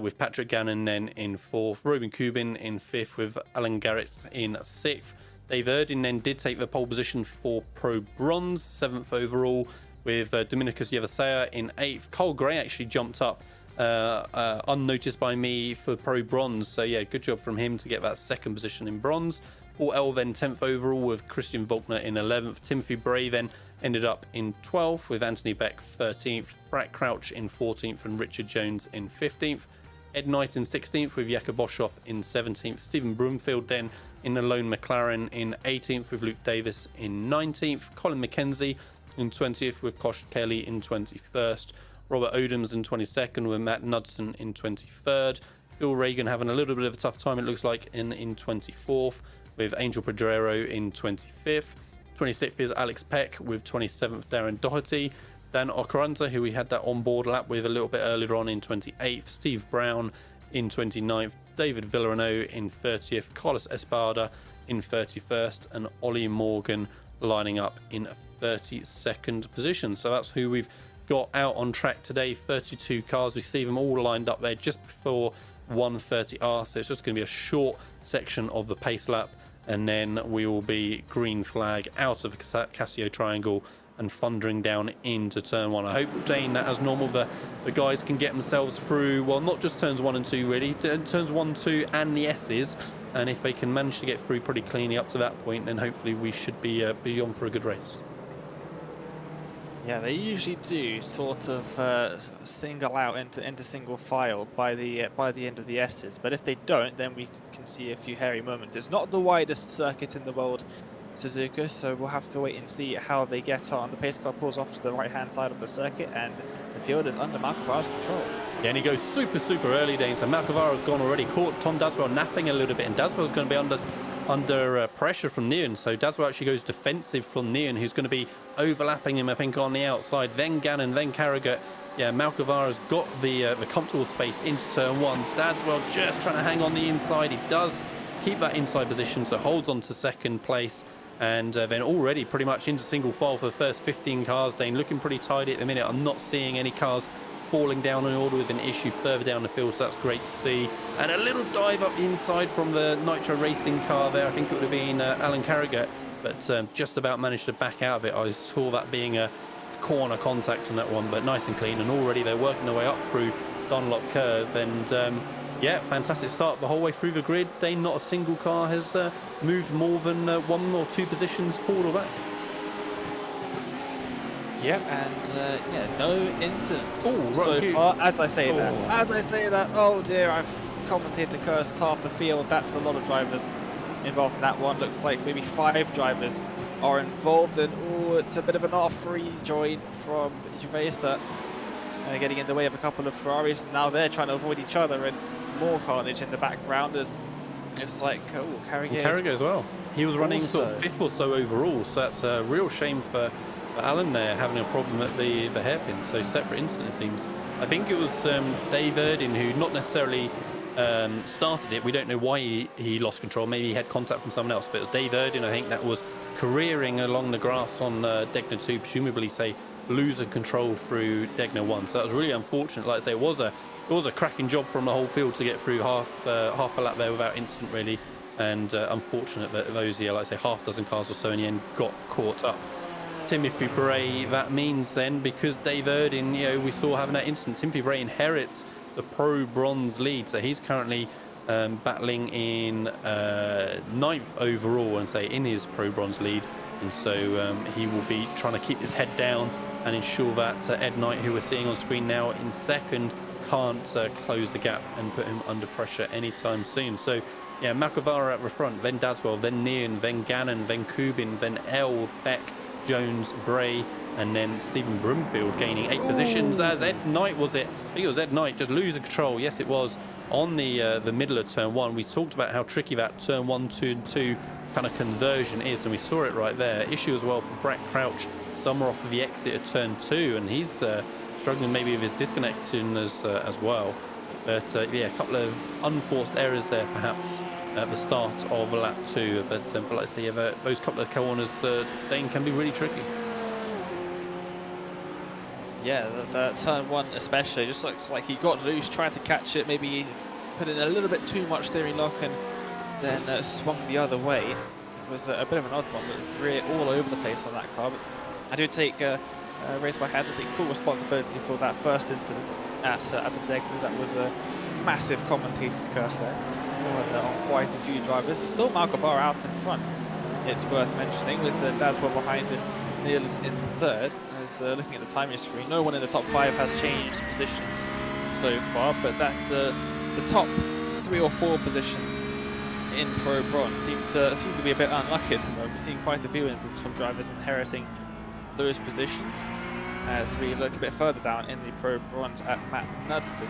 with Patrick Gannon then in fourth, Robin Kubin in fifth, with Alan Garrett in sixth. Dave Erdin then did take the pole position for Pro Bronze, seventh overall, with Dominicus Yevasea in eighth. Cole Gray actually jumped up unnoticed by me for Pro Bronze, so yeah, good job from him to get that second position in bronze. Paul L then 10th overall, with Christian Volkner in 11th. Timothy Bray then ended up in 12th, with Anthony Beck 13th, Brad Crouch in 14th, and Richard Jones in 15th. Ed Knight in 16th, with Jakob Boshoff in 17th. Stephen Broomfield then in the lone McLaren in 18th, with Luke Davis in 19th. Colin McKenzie in 20th, with Kosh Kelly in 21st. Robert Odoms in 22nd, with Matt Knudsen in 23rd. Phil Reagan having a little bit of a tough time, it looks like, in 24th, with Angel Pedrero in 25th. 26th is Alex Peck, with 27th Darren Doherty. Dan Ocaranta, who we had that on-board lap with a little bit earlier on, in 28th. Steve Brown in 29th. David Villarano in 30th. Carlos Espada in 31st. And Ollie Morgan lining up in 32nd position. So that's who we've got out on track today. 32 cars. We see them all lined up there just before 1:30R. So it's just going to be a short section of the pace lap, and then we will be green flag out of the Casio Triangle and thundering down into turn one. I hope, Dane, that as normal the guys can get themselves through, well, not just turns 1 and 2 really, turns 1, 2 and the S's, and if they can manage to get through pretty cleanly up to that point, then hopefully we should be on for a good race. Yeah, they usually do sort of single out into single file by the end of the S's, but if they don't, then we can see a few hairy moments. It's not the widest circuit in the world, Suzuka, so we'll have to wait and see how they get on. The pace car pulls off to the right-hand side of the circuit, and the field is under Malcavara's control. Yeah, and he goes super early, Dane. So Malcavara's gone already, caught Tom Dadswell napping a little bit, and Dadswell's going to be under pressure from Neon. So Dadswell actually goes defensive from Neon, who's going to be overlapping him, I think, on the outside. Then Gannon, then Carragher. Yeah, Malcavara's got the comfortable space into turn one. Dadswell just trying to hang on the inside. He does keep that inside position, so holds on to second place. And then already pretty much into single file for the first 15 cars. Dane looking pretty tidy at the minute. I'm not seeing any cars falling down in order with an issue further down the field, so that's great to see. And a little dive up the inside from the Nitro Racing car there. I think it would have been Alan Carragher, but just about managed to back out of it. I saw that being a corner contact on that one, but nice and clean. And already they're working their way up through Dunlop Curve. And yeah, fantastic start the whole way through the grid. Dane, not a single car has moved more than 1 or 2 positions forward or back. Yep, and yeah, no incidents right, so far. As I say that, oh dear, I've commentator cursed half the field. That's a lot of drivers involved in that one. Looks like maybe 5 drivers are involved, and oh, it's a bit of an R3 join from Juvesa, getting in the way of a couple of Ferraris. Now they're trying to avoid each other, and more carnage in the background as it's like, oh, Carragher as well. He was running sort of 5th or so overall, so that's a real shame for Alan there, having a problem at the hairpin. So separate incident, it seems. I think it was Dave Erdin who not necessarily started it. We don't know why he lost control. Maybe he had contact from someone else, but it was Dave Erdin, I think, that was careering along the grass on Degner 2, presumably, say, losing control through Degner 1. So that was really unfortunate. Like I say, it was a cracking job from the whole field to get through half a lap there without incident, really. And unfortunate that those, yeah, like I say, half dozen cars or so in the end got caught up. Timothy Bray, that means then, because Dave Erdin, you know, we saw having that incident, Timothy Bray inherits the Pro Bronze lead. So he's currently battling in 9th overall, and say in his Pro Bronze lead. And so he will be trying to keep his head down and ensure that Ed Knight, who we're seeing on screen now in 2nd, can't close the gap and put him under pressure anytime soon. So yeah, Makavara at the front, then Dadswell, then Neon, then Gannon, then Kubin, then L, Beck, Jones, Bray, and then Stephen Broomfield gaining 8 positions as Ed Knight, was it? I think it was Ed Knight just losing control. Yes, it was on the middle of turn 1. We talked about how tricky that turn 1, 2 and 2 kind of conversion is, and we saw it right there. Issue as well for Brett Crouch, somewhere off of the exit of turn 2, and he's struggling maybe with his disconnection as well. But yeah, a couple of unforced errors there perhaps at the start of lap 2. But like I say, yeah, those couple of corners, Dane, can be really tricky. Yeah, the turn 1 especially, just looks like he got loose, tried to catch it, maybe he put in a little bit too much steering lock and then swung the other way. It was a bit of an odd one, but really all over the place on that car. But I do take Race by Hands, I take full responsibility for that first incident at the deck, because that was a massive commentator's curse there on quite a few drivers. It's still Malkabar out in front, it's worth mentioning, with Dadswell behind him, Neil in third. As looking at the timing screen, no one in the top 5 has changed positions so far, but that's the top 3 or 4 positions in Pro Bronze seem to be a bit unlucky at the moment. We're seeing quite a few instances from drivers inheriting those positions. As we look a bit further down in the Pro Bronze at Matt Knudsen,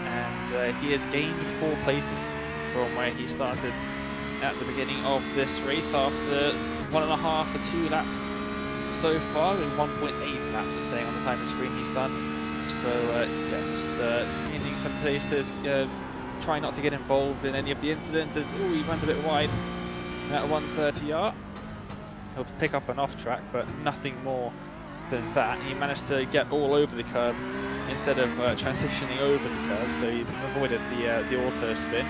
and he has gained 4 places from where he started at the beginning of this race after 1.5 to 2 laps so far, with 1.8 laps it's saying on the timing screen he's done. So yeah, just gaining some places, trying not to get involved in any of the incidents. Oh, he runs a bit wide at 130R. He'll pick up an off track, but nothing more than that. He managed to get all over the curb instead of transitioning over the curb, so he avoided the auto spin.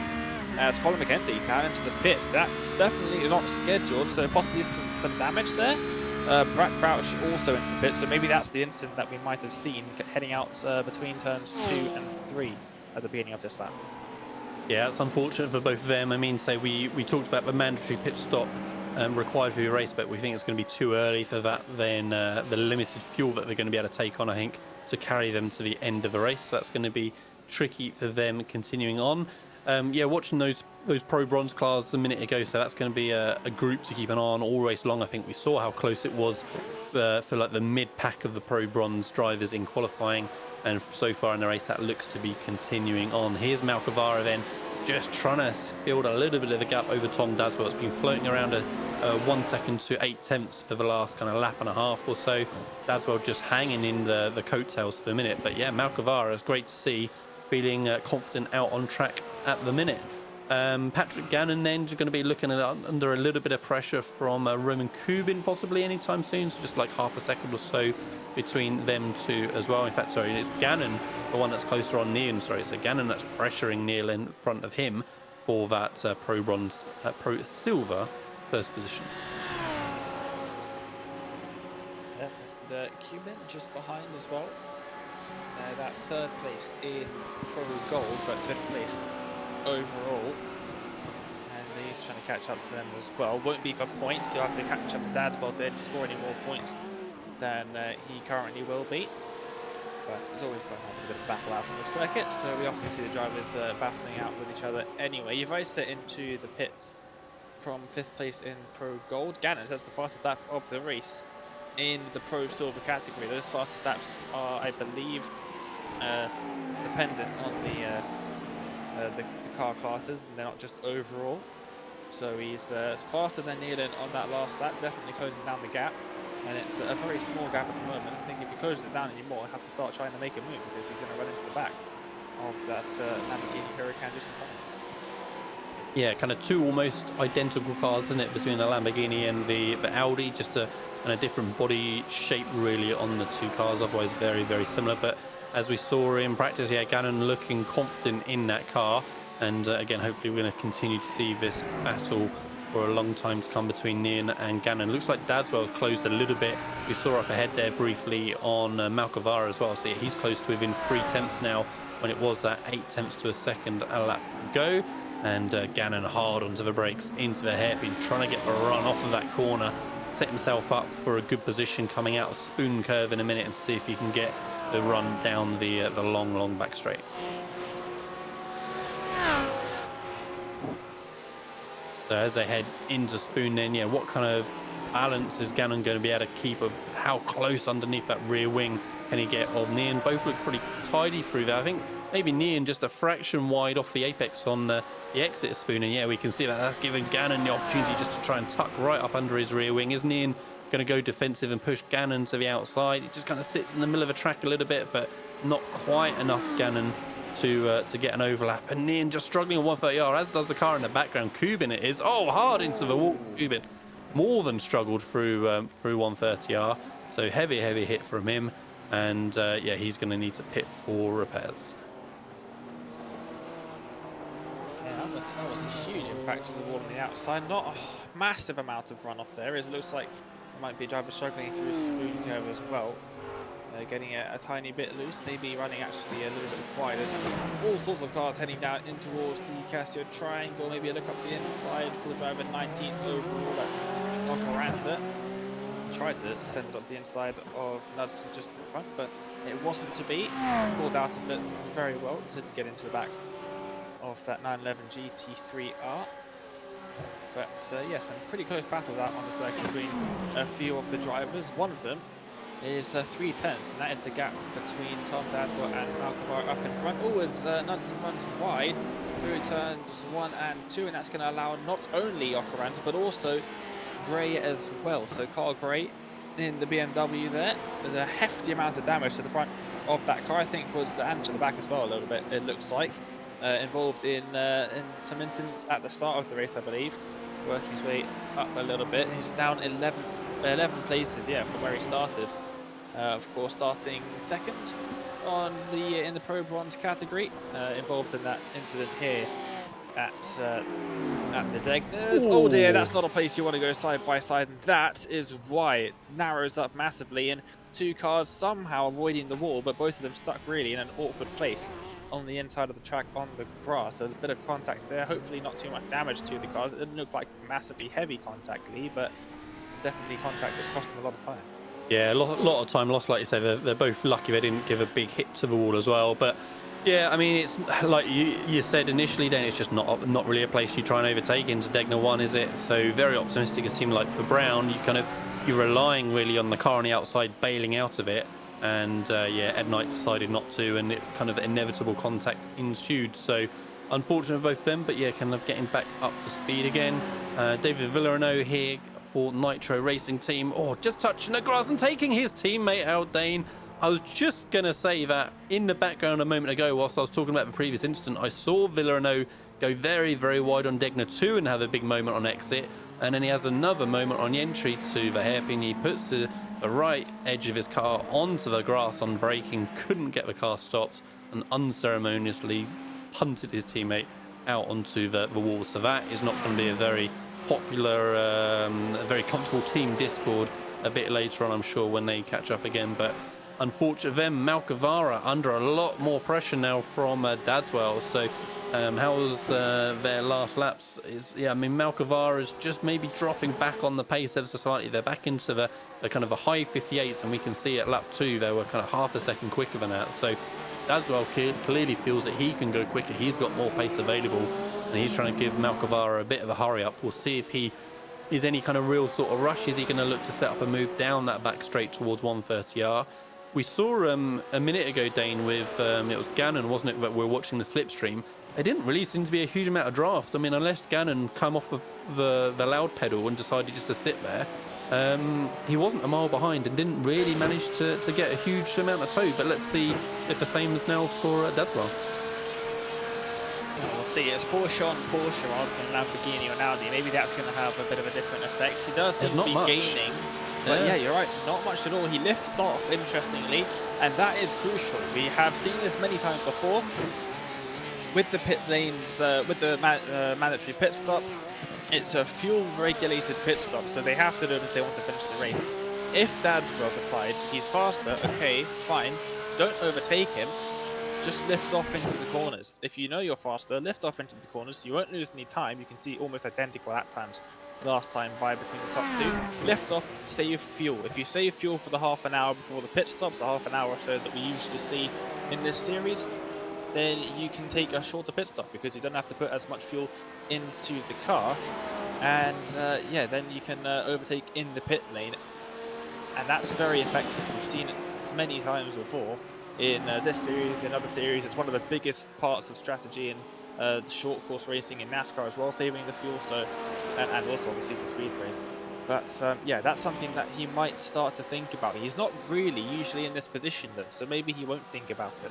As Colin McEntee down into the pits, that's definitely not scheduled, so possibly some damage there. Brad Crouch also into the pit, so maybe that's the incident that we might have seen heading out between turns 2 and 3 at the beginning of this lap. Yeah, it's unfortunate for both of them. I mean, say we talked about the mandatory pit stop required for your race, but we think it's going to be too early for that. Then the limited fuel that they're going to be able to take on, I think, to carry them to the end of the race. So that's going to be tricky for them continuing on. Yeah, watching those Pro Bronze cars a minute ago, so that's going to be a group to keep an eye on all race long. I think we saw how close it was for like the mid pack of the Pro Bronze drivers in qualifying, and so far in the race that looks to be continuing on. Here's Malkavara then, just trying to build a little bit of a gap over Tom Dadswell. It's been floating around 1 second to 8 tenths for the last kind of lap and a half or so. Dadswell just hanging in the coattails for a minute, but yeah, Malkavara is great to see, feeling confident out on track at the minute. Patrick Gannon then is going to be looking at under a little bit of pressure from Roman Kubin possibly anytime soon, so just like half a second or so between them two as well. In fact, sorry, it's Gannon, the one that's closer on Neil, sorry, so Gannon that's pressuring Neil in front of him for that Pro Bronze, Pro Silver first position. And Kubin just behind as well. That 3rd place in Pro Gold, but 5th place overall, and he's trying to catch up to them as well. Won't be for points, he'll have to catch up to Dadswell did score any more points than he currently will be, but it's always fun having a bit of battle out on the circuit, so we often see the drivers battling out with each other anyway. You've raced it into the pits from 5th place in Pro Gold. Gannon says the fastest lap of the race in the Pro Silver category. Those fastest laps are, I believe, dependent on the car classes, and they're not just overall. So he's faster than Nealon on that last lap, definitely closing down the gap, and it's a very small gap at the moment. I think if he closes it down anymore, he'll have to start trying to make a move, because he's going to run into the back of that Lamborghini Huracan just in front of him. Yeah, kind of two almost identical cars, isn't it, between the Lamborghini and the Audi, just a different body shape really on the two cars, otherwise very, very similar. But as we saw in practice, yeah, Gannon looking confident in that car, and again, hopefully we're going to continue to see this battle for a long time to come between Nian and Gannon. Looks like Dadswell closed a little bit. We saw up ahead there briefly on Malkavara as well, so yeah, he's close to within 3 tenths now, when it was that 8 tenths to a second a lap ago. And Gannon hard onto the brakes, into the hairpin, trying to get the run off of that corner, set himself up for a good position coming out of Spoon Curve in a minute, and see if he can get the run down the long back straight. So as they head into Spoon then, yeah, what kind of balance is Gannon going to be able to keep of how close underneath that rear wing can he get of Nian? Both look pretty tidy through there. I think maybe Nian just a fraction wide off the apex on the exit of Spoon, and yeah, we can see that that's given Gannon the opportunity just to try and tuck right up under his rear wing. As Nian going to go defensive and push Gannon to the outside. He just kind of sits in the middle of the track a little bit, but not quite enough Gannon to get an overlap. And Nian just struggling on 130R, as does the car in the background. Kubin it is. Oh, hard into the wall. Kubin more than struggled through 130R. So heavy hit from him. And yeah, he's going to need to pit for repairs. Yeah, that was a huge impact to the wall on the outside. Not a massive amount of runoff there. It looks like there might be a driver struggling through a spoon curve as well. Getting a tiny bit loose, maybe running actually a little bit wide. There's all sorts of cars heading down in towards the Casio Triangle. Maybe a look up the inside for the driver 19th overall. That's Ocaranta. Tried to send it up the inside of Knudsen just in front, but it wasn't to be. Pulled out of it very well. Didn't get into the back of that 911 GT3R. But yes, some pretty close battles out on the circuit between a few of the drivers. One of them is 3 tenths, and that is the gap between Tom Dadswell and Malcolm up in front. Oh, as Knudsen runs wide through turns 1 and 2, and that's going to allow not only Ocaranta but also Gray as well. So Carl Gray in the BMW there. There's a hefty amount of damage to the front of that car, I think, and to the back as well a little bit, it looks like. Involved in some incidents at the start of the race, I believe. Working his way up a little bit. He's down 11 places, yeah, from where he started. Of course, starting second on in the Pro Bronze category, involved in that incident here at the Degners. Oh dear, that's not a place you want to go side by side, and that is why it narrows up massively, and 2 cars somehow avoiding the wall, but both of them stuck really in an awkward place on the inside of the track on the grass. So a bit of contact there, hopefully not too much damage to the cars. It didn't look like massively heavy contact, Lee, but definitely contact that's cost them a lot of time. Yeah, a lot of time lost, like you say. They're both lucky they didn't give a big hit to the wall as well. But yeah, I mean, it's like you said initially, Dan, it's just not really a place you try and overtake into Degner 1, is it? So very optimistic it seemed like for Brown. You're relying really on the car on the outside bailing out of it. And yeah, Ed Knight decided not to, and it kind of inevitable contact ensued. So unfortunate for both of them, but yeah, kind of getting back up to speed again. David Villarano here for Nitro Racing Team. Oh, just touching the grass and taking his teammate out, Dane. I was just going to say that in the background a moment ago, whilst I was talking about the previous incident, I saw Villarano go very, very wide on Degner 2 and have a big moment on exit. And then he has another moment on the entry to the hairpin. He puts the right edge of his car onto the grass on braking, couldn't get the car stopped, and unceremoniously punted his teammate out onto the wall. So that is not going to be a very popular, a very comfortable team discord a bit later on, I'm sure, when they catch up again. But unfortunate for them, Malcavara under a lot more pressure now from Dadswell. So how's their last laps? I mean, Malcavara is just maybe dropping back on the pace ever so slightly. They're back into the kind of a high 58s, and we can see at lap 2 they were kind of half a second quicker than that. So Dadswell clearly feels that he can go quicker. He's got more pace available, and he's trying to give Malcavara a bit of a hurry up. We'll see if he is any kind of real sort of rush. Is he going to look to set up a move down that back straight towards 130R? We saw a minute ago, Dane, with it was Gannon, wasn't it, that we're watching the slipstream. There didn't really seem to be a huge amount of draft. I mean, unless Gannon come off of the loud pedal and decided just to sit there, he wasn't a mile behind and didn't really manage to get a huge amount of tow. But let's see if the same is now for Dadswell. We'll see. It's Porsche on Porsche rather than Lamborghini or Audi. Maybe that's going to have a bit of a different effect. He does seem to be gaining. But yeah, you're right, not much at all. He lifts off, interestingly, and that is crucial. We have seen this many times before with the pit lanes, with the mandatory pit stop. It's a fuel-regulated pit stop, so they have to do it if they want to finish the race. If Dadswell decides he's faster, okay, fine, don't overtake him, just lift off into the corners. If you know you're faster, lift off into the corners. You won't lose any time. You can see almost identical lap times last time by between the top 2. Lift off, save fuel. If you save fuel for the half an hour before the pit stops, the half an hour or so that we usually see in this series, then you can take a shorter pit stop because you don't have to put as much fuel into the car. And yeah, then you can overtake in the pit lane. And that's very effective. We've seen it many times before in this series, in other series. It's one of the biggest parts of strategy in short course racing in NASCAR as well, saving the fuel. So, and also obviously the speed race. But yeah, that's something that he might start to think about. He's not really usually in this position though, so maybe he won't think about it.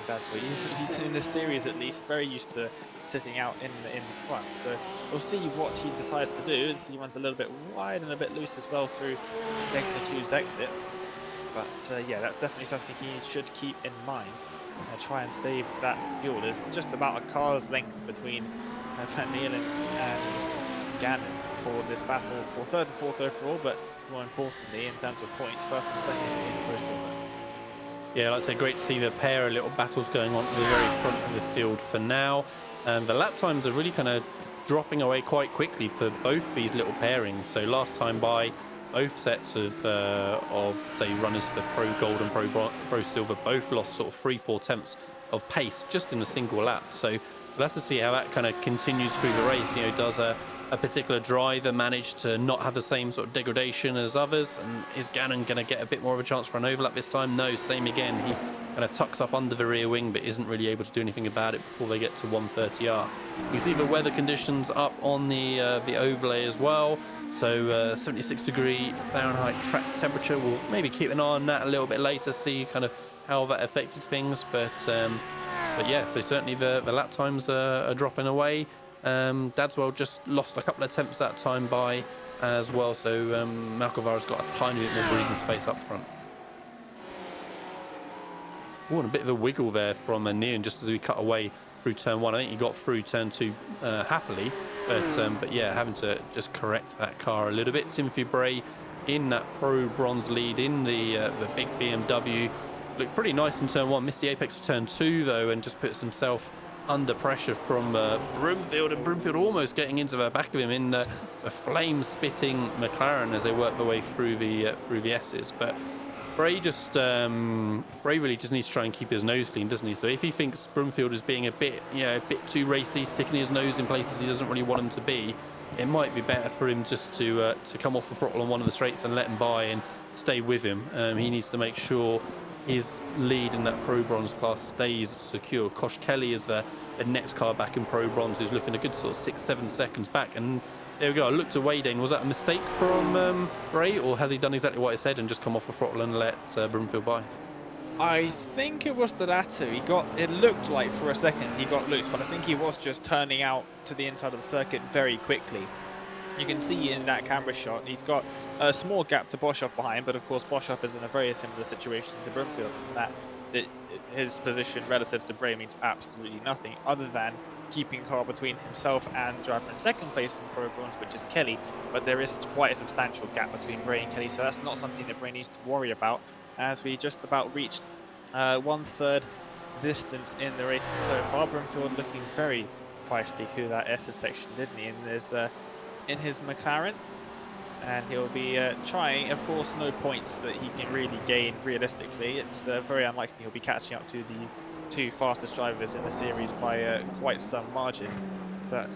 That's what he's in this series at least very used to sitting out in the front. So we'll see what he decides to do. As he runs a little bit wide and a bit loose as well through Sector 2's exit. But yeah, that's definitely something he should keep in mind. Try and save that field. There's just about a car's length between Van Nielen and Gannon for this battle for 3rd and 4th overall, but more importantly in terms of points, 1st and 2nd in Pro Silver. Yeah, like I say, great to see the pair of little battles going on at the very front of the field for now. The lap times are really kind of dropping away quite quickly for both these little pairings. So last time by, both sets of say runners for Pro Gold and Pro Silver both lost sort of 3-4 tenths of pace just in a single lap. So we'll have to see how that kind of continues through the race. You know, does a particular driver manage to not have the same sort of degradation as others, and is Gannon going to get a bit more of a chance for an overlap this time? No, same again. He kind of tucks up under the rear wing but isn't really able to do anything about it before they get to 130R. You see the weather conditions up on the overlay as well. So 76 degree Fahrenheit track temperature. We'll maybe keep an eye on that a little bit later, see kind of how that affected things. But yeah, so certainly the lap times are dropping away. Dadswell just lost a couple of attempts that time by as well. So Malkovara's got a tiny bit more breathing space up front. Oh, and a bit of a wiggle there from Nian just as we cut away through turn 1. I think he got through turn 2 happily, but yeah, having to just correct that car a little bit. Timothy Bray in that Pro Bronze lead in the big BMW. Looked pretty nice in turn 1, missed the apex for turn 2 though, and just puts himself under pressure from Broomfield, and Broomfield almost getting into the back of him in the flame-spitting McLaren as they work their way through the S's. But Bray really just needs to try and keep his nose clean, doesn't he? So if he thinks Broomfield is being a bit too racy, sticking his nose in places he doesn't really want him to be, it might be better for him just to come off the throttle on one of the straights and let him by and stay with him. He needs to make sure his lead in that Pro Bronze class stays secure. Kosh Kelly is the next car back in Pro Bronze, who's looking a good sort of 6-7 seconds back. And there we go. I looked away, Dane. Was that a mistake from Bray, or has he done exactly what I said and just come off the throttle and let Broomfield by? I think it was the latter. It looked like for a second he got loose, but I think he was just turning out to the inside of the circuit very quickly. You can see in that camera shot, he's got a small gap to Boshoff behind, but of course Boshoff is in a very similar situation to Broomfield, in that his position relative to Bray means absolutely nothing other than keeping car between himself and the driver in second place in Pro Bronze, which is Kelly. But there is quite a substantial gap between Bray and Kelly, so that's not something that Bray needs to worry about, as we just about reached 1/3 distance in the race so far. Broomfield looking very feisty through that SS section, didn't he? And in his McLaren, and he'll be trying. Of course, no points that he can really gain realistically. It's very unlikely he'll be catching up to the 2 fastest drivers in the series by quite some margin, but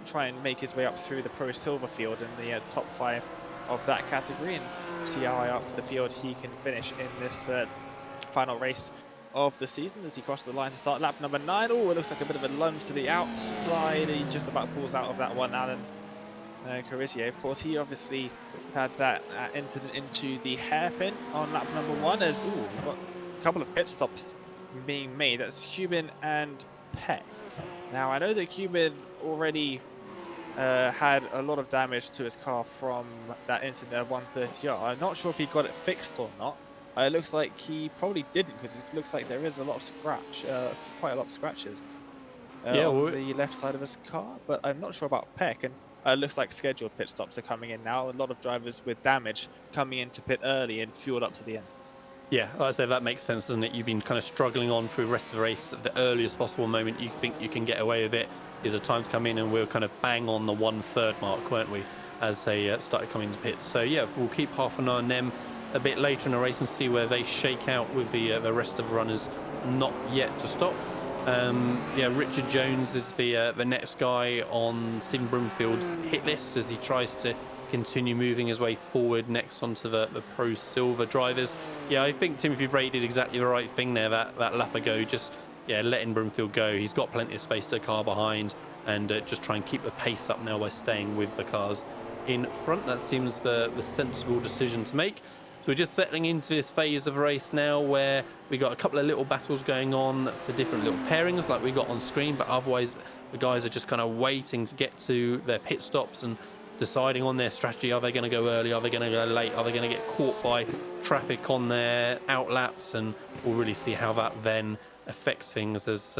try and make his way up through the Pro Silver field in the top 5 of that category, and see how high up the field he can finish in this final race of the season as he crosses the line to start lap number 9. Oh, it looks like a bit of a lunge to the outside. He just about pulls out of that one, Alan Caritier. Of course, he obviously had that incident into the hairpin on lap number 1, as we've got a couple of pit stops being made. That's Cuban and Peck. Now, I know that Cuban already had a lot of damage to his car from that incident at 130R. I'm not sure if he got it fixed or not. It looks like he probably didn't, because it looks like there is a lot of quite a lot of scratches on the left side of his car, but I'm not sure about Peck. And it looks like scheduled pit stops are coming in now. A lot of drivers with damage coming into pit early and fueled up to the end. Yeah, like I say, that makes sense, doesn't it? You've been kind of struggling on through the rest of the race. At the earliest possible moment you think you can get away with it is a time to come in, and we were kind of bang on the 1/3 mark, weren't we, as they started coming into pits. So yeah, we'll keep half an eye on them a bit later in the race and see where they shake out with the rest of the runners not yet to stop. Yeah, Richard Jones is the next guy on Stephen Broomfield's hit list as he tries to continue moving his way forward next onto the Pro Silver drivers. Yeah, I think Timothy Bray did exactly the right thing there that lap ago, just letting Broomfield go. He's got plenty of space to the car behind, and just try and keep the pace up now by staying with the cars in front. That seems the sensible decision to make. So we're just settling into this phase of race now where we got a couple of little battles going on for different little pairings like we got on screen, but otherwise the guys are just kind of waiting to get to their pit stops and deciding on their strategy. Are they going to go early? Are they going to go late? Are they going to get caught by traffic on their outlaps? And we'll really see how that then affects things as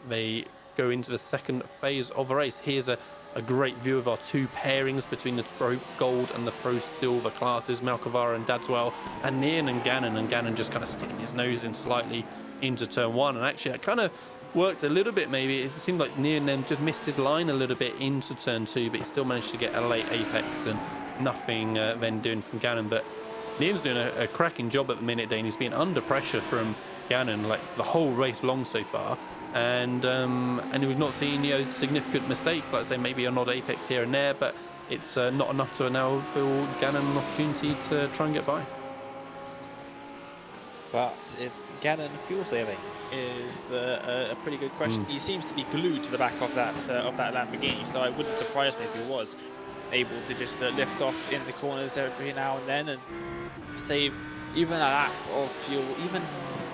they go into the second phase of the race. Here's a great view of our two pairings between the Pro Gold and the Pro Silver classes, Malkovara and Dadswell, and Nian and Gannon just kind of sticking his nose in slightly into turn one. And actually that kind of worked a little bit. Maybe it seemed like Nian then just missed his line a little bit into turn two, but he still managed to get a late apex and nothing then doing from Gannon. But Nian's doing a cracking job at the minute, Dane. He's been under pressure from Gannon like the whole race long so far. And we've not seen significant mistake, like I say, maybe an odd apex here and there, but it's not enough to now build Gannon an opportunity to try and get by. But is Gannon fuel saving is a pretty good question. He seems to be glued to the back of that Lamborghini, so it wouldn't surprise me if he was able to just lift off in the corners every now and then and save even a lap of fuel. Even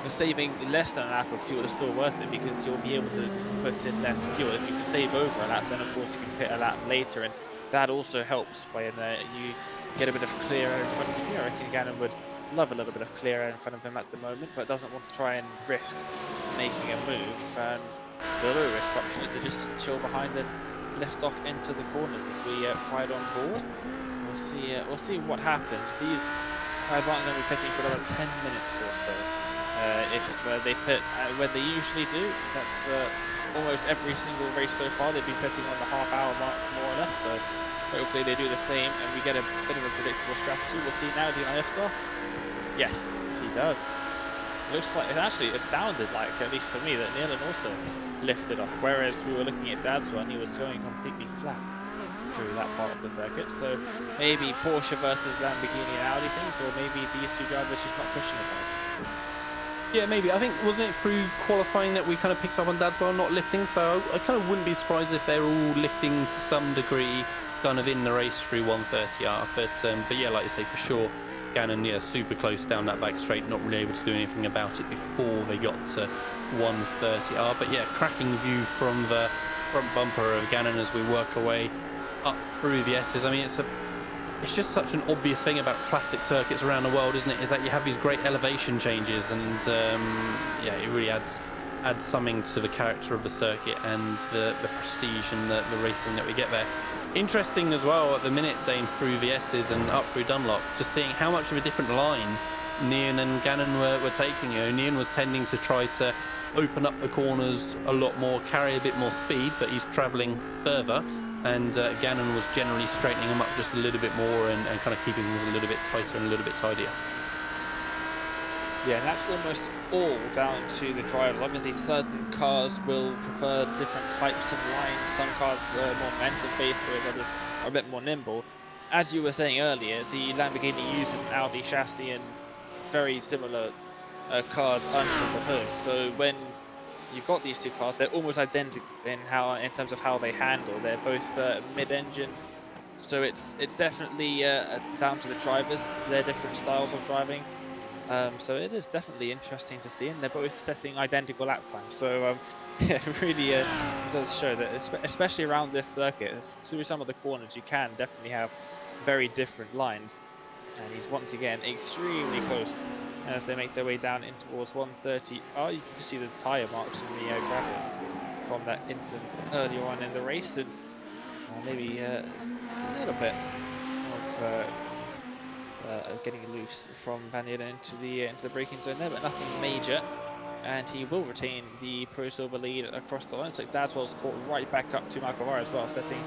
saving less than a lap of fuel is still worth it, because you'll be able to put in less fuel. If you can save over a lap, then of course you can pit a lap later, and that also helps when you get a bit of clear air in front of you. I reckon Gannon would love a little bit of clear air in front of him at the moment, but doesn't want to try and risk making a move. And the low risk option is to just chill behind and lift off into the corners as we ride on board. We'll see what happens. These guys aren't going to be pitting for another 10 minutes or so. If they pit when they usually do, that's almost every single race so far. They've been pitting on the half-hour mark, more or less. So hopefully they do the same, and we get a bit of a predictable strategy. We'll see now. Is he going to lift off? Yes, he does. Looks like it sounded like, at least for me, that Nilan also lifted off. Whereas we were looking at Dadswell and he was going completely flat through that part of the circuit. So maybe Porsche versus Lamborghini and Audi things, or maybe these two drivers just not pushing as hard. Yeah, maybe. I think, wasn't it through qualifying that we kind of picked up on Dadswell not lifting? So I kind of wouldn't be surprised if they're all lifting to some degree kind of in the race through 130R. But yeah, like you say, for sure, Gannon, yeah, super close down that back straight, not really able to do anything about it before they got to 130R. But yeah, cracking view from the front bumper of Gannon as we work our way up through the S's. I mean, it's just such an obvious thing about classic circuits around the world, isn't it? Is that you have these great elevation changes, and yeah, it really adds something to the character of the circuit and the prestige and the racing that we get there. Interesting as well at the minute, Dane, through the S's and up through Dunlop, just seeing how much of a different line Nian and Gannon were taking. Nian was tending to try to open up the corners a lot more, carry a bit more speed, but he's travelling further. And Gannon was generally straightening them up just a little bit more and kind of keeping things a little bit tighter and a little bit tidier. Yeah, and that's almost all down to the drivers. Obviously, certain cars will prefer different types of lines. Some cars are more momentum-based, whereas others are a bit more nimble. As you were saying earlier, the Lamborghini uses an Audi chassis and very similar cars under the hood. So when you've got these two cars, they're almost identical in terms of how they handle. They're both mid-engine, so it's definitely down to the drivers, their different styles of driving. So it is definitely interesting to see, and they're both setting identical lap times. So yeah, it really does show that, especially around this circuit, through some of the corners, you can definitely have very different lines. And he's once again extremely close as they make their way down in towards 130. Oh, you can see the tyre marks in the graphic from that incident earlier on in the race, and maybe a little bit of getting loose from Van Yedden into the braking zone there, but nothing major. And he will retain the Pro Silver lead across the line. Looks like Dadswell's caught right back up to Malkovara as well, setting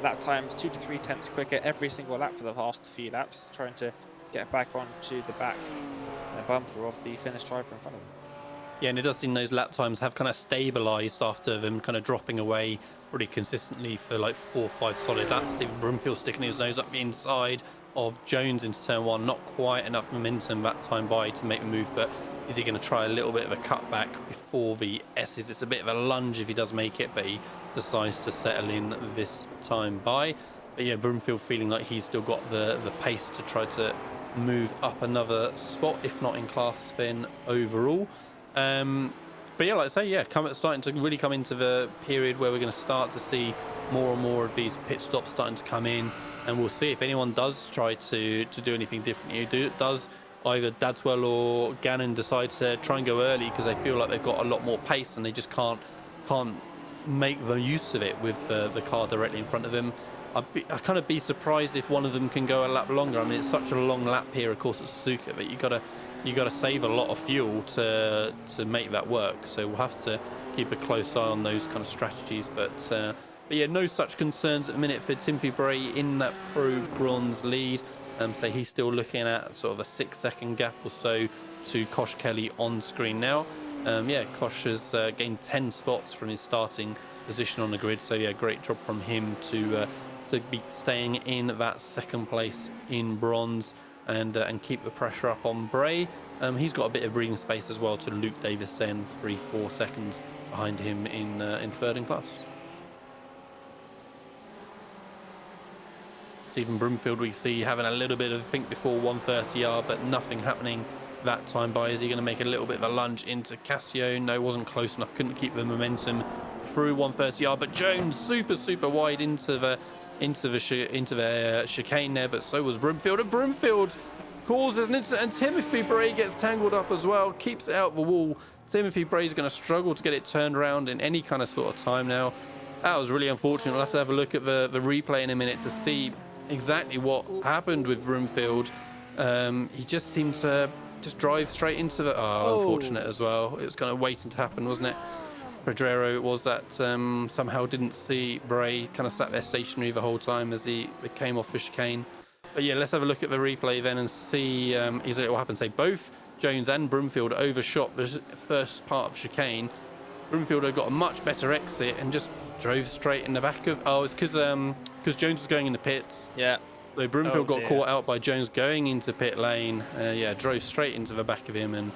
lap times 2 to 3 tenths quicker every single lap for the last few laps, trying to get back onto the back bumper of the Finnish driver in front of him. Yeah, and it does seem those lap times have kind of stabilised after them kind of dropping away pretty consistently for like 4 or 5 solid laps. Stephen Broomfield sticking his nose up the inside of Jones into turn 1. Not quite enough momentum that time by to make the move, but is he going to try a little bit of a cutback before the S's? It's a bit of a lunge if he does make it, but he decides to settle in this time by. But yeah, Broomfield feeling like he's still got the pace to try to move up another spot, if not in class, then overall. But yeah, like I say, yeah, starting to really come into the period where we're going to start to see more and more of these pit stops starting to come in, and we'll see if anyone does try to do anything different. Does either Dadswell or Gannon decide to try and go early because they feel like they've got a lot more pace and they just can't make the use of it with the car directly in front of them. I'd kind of be surprised if one of them can go a lap longer. I mean, it's such a long lap here, of course, at Suzuka, but you got to save a lot of fuel to make that work. So we'll have to keep a close eye on those kind of strategies. But yeah, no such concerns at the minute for Timothy Bray in that Pro Bronze lead. So he's still looking at sort of a 6-second gap or so to Kosh Kelly on screen now. Yeah, Kosh has gained 10 spots from his starting position on the grid. So yeah, great job from him to be staying in that second place in bronze and keep the pressure up on Bray. He's got a bit of breathing space as well to Luke Davis then 3-4 seconds behind him in third in class. Stephen Broomfield we see having a little bit of a think before 130R, but nothing happening that time by. Is he going to make a little bit of a lunge into Casio? No, wasn't close enough, couldn't keep the momentum through 130R, but Jones super wide into the chicane there, but so was Broomfield, and Broomfield causes an incident, and Timothy Bray gets tangled up as well, keeps it out the wall. Timothy Bray's going to struggle to get it turned around in any kind of sort of time now. That was really unfortunate. We'll have to have a look at the replay in a minute to see exactly what happened with Broomfield. He just seemed to just drive straight into the unfortunate as well. It was kind of waiting to happen, wasn't it? Pedrero, it was that somehow didn't see Bray, kind of sat there stationary the whole time as he came off the chicane. But yeah, let's have a look at the replay then and see exactly what happened. Say both Jones and Broomfield overshot the first part of the chicane. Broomfield had got a much better exit and just drove straight in the back of... Oh, it's because Jones was going in the pits. Yeah. So Broomfield got caught out by Jones going into pit lane. Yeah, drove straight into the back of him, and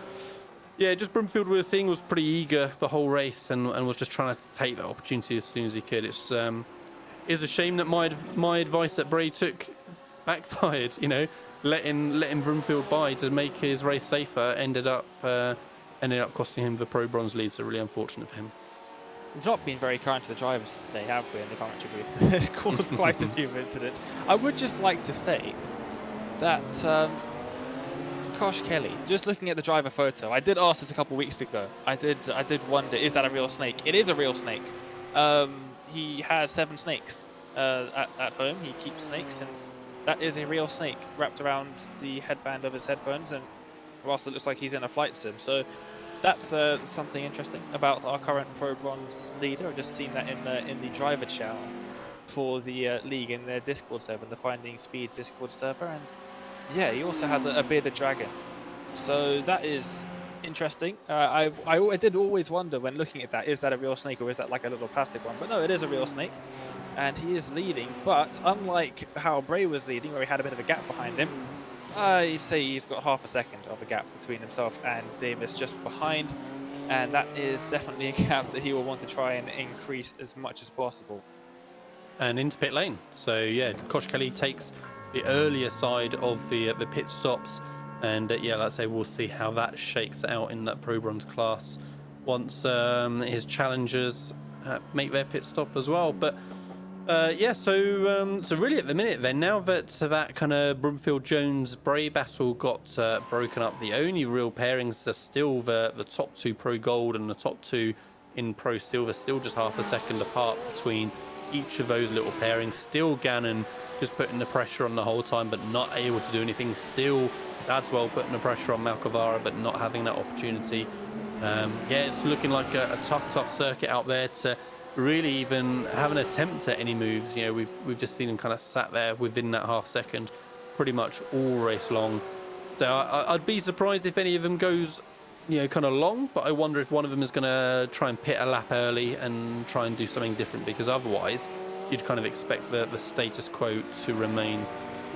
yeah, just Broomfield we were seeing was pretty eager the whole race and was just trying to take that opportunity as soon as he could. It's a shame that my advice that Bray took backfired. You know, letting Broomfield by to make his race safer ended up costing him the Pro Bronze lead. So really unfortunate for him. We've not been very kind to the drivers today, have we, in the commentary booth? It's caused quite a few incidents. I would just like to say that Kosh Kelly, just looking at the driver photo, I did ask this a couple of weeks ago. I did wonder, is that a real snake? It is a real snake. He has 7 snakes at home. He keeps snakes, and that is a real snake wrapped around the headband of his headphones, and whilst it looks like he's in a flight sim. So that's something interesting about our current Pro Bronze leader. I've just seen that in the driver channel for the league in their Discord server, the FindingSpeed Discord server, and yeah, he also has a bearded dragon. So that is interesting. I did always wonder when looking at that, is that a real snake or is that like a little plastic one? But no, it is a real snake, and he is leading. But unlike how Bray was leading, where he had a bit of a gap behind him, you'd say he's got half a second of a gap between himself and Davis just behind, and that is definitely a gap that he will want to try and increase as much as possible. And into pit lane. So yeah, Kosh Kelly takes the earlier side of the pit stops, and yeah, like I say, we'll see how that shakes out in that Pro Bronze class once his challengers make their pit stop as well. But yeah, so really at the minute then, now that that kind of Broomfield Jones Bray battle got broken up, the only real pairings are still the top 2 Pro Gold and the top 2 in Pro Silver, still just half a second apart between each of those little pairings. Still Gannon just putting the pressure on the whole time but not able to do anything. Still Dadswell putting the pressure on Malcavara but not having that opportunity. Yeah, it's looking like a tough circuit out there to really even have an attempt at any moves. You know, we've just seen him kind of sat there within that half second pretty much all race long. So I'd be surprised if any of them goes, you know, kind of long, but I wonder if one of them is going to try and pit a lap early and try and do something different, because otherwise you'd kind of expect the status quo to remain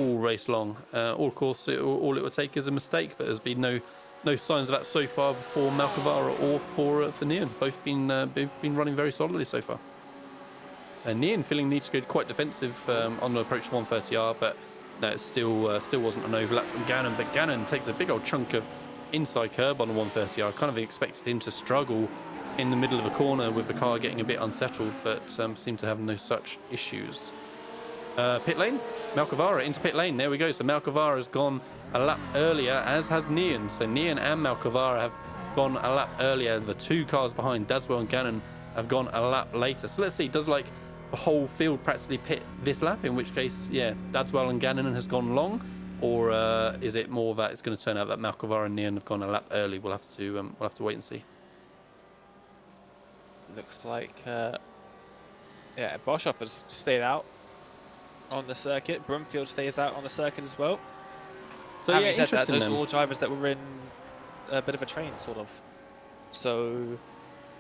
all race long. Or of course, all it would take is a mistake, but there's been no signs of that so far for Malcavara or for Neon. Both been running very solidly so far. Nian feeling needs to go quite defensive on the approach to 130R, but no, it still wasn't an overlap from Gannon. But Gannon takes a big old chunk of inside curb on the 130R. Kind of expected him to struggle in the middle of a corner with the car getting a bit unsettled, but seemed to have no such issues. Pit lane, Malcavara into pit lane. There we go. So Malcavara has gone a lap earlier, as has Nian. So Nian and Malcavara have gone a lap earlier. The two cars behind, Dadswell and Gannon, have gone a lap later. So let's see, does like the whole field practically pit this lap? In which case, yeah, Dadswell and Gannon has gone long, or is it more that it's going to turn out that Malcavara and Nian have gone a lap early? We'll have to wait and see. Looks like yeah, Boshoff has stayed out on the circuit. Brumfield stays out on the circuit as well. So having yeah, said that, those then. are all drivers that were in a bit of a train, sort of. So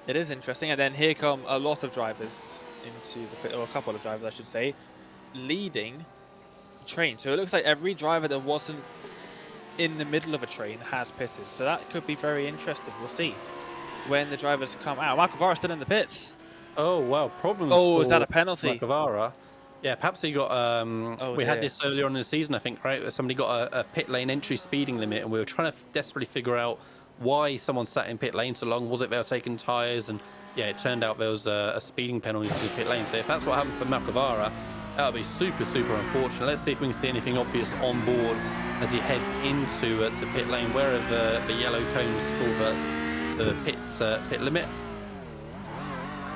it is interesting. And then here come a lot of drivers into the pit, or a couple of drivers, I should say, leading train. So it looks like every driver that wasn't in the middle of a train has pitted. So that could be very interesting. We'll see when the drivers come out. Malcavara still in the pits. Oh wow, problems. Oh, is for that a penalty? Malcavara. Yeah, perhaps he got. We had this earlier on in the season, I think, right? Where somebody got a pit lane entry speeding limit, and we were trying to desperately figure out why someone sat in pit lane so long. Was it they were taking tyres? And yeah, it turned out there was a speeding penalty to the pit lane. So if that's what happened for Malcavara, that would be super, super unfortunate. Let's see if we can see anything obvious on board as he heads into to pit lane. Where are the yellow cones for the pit limit?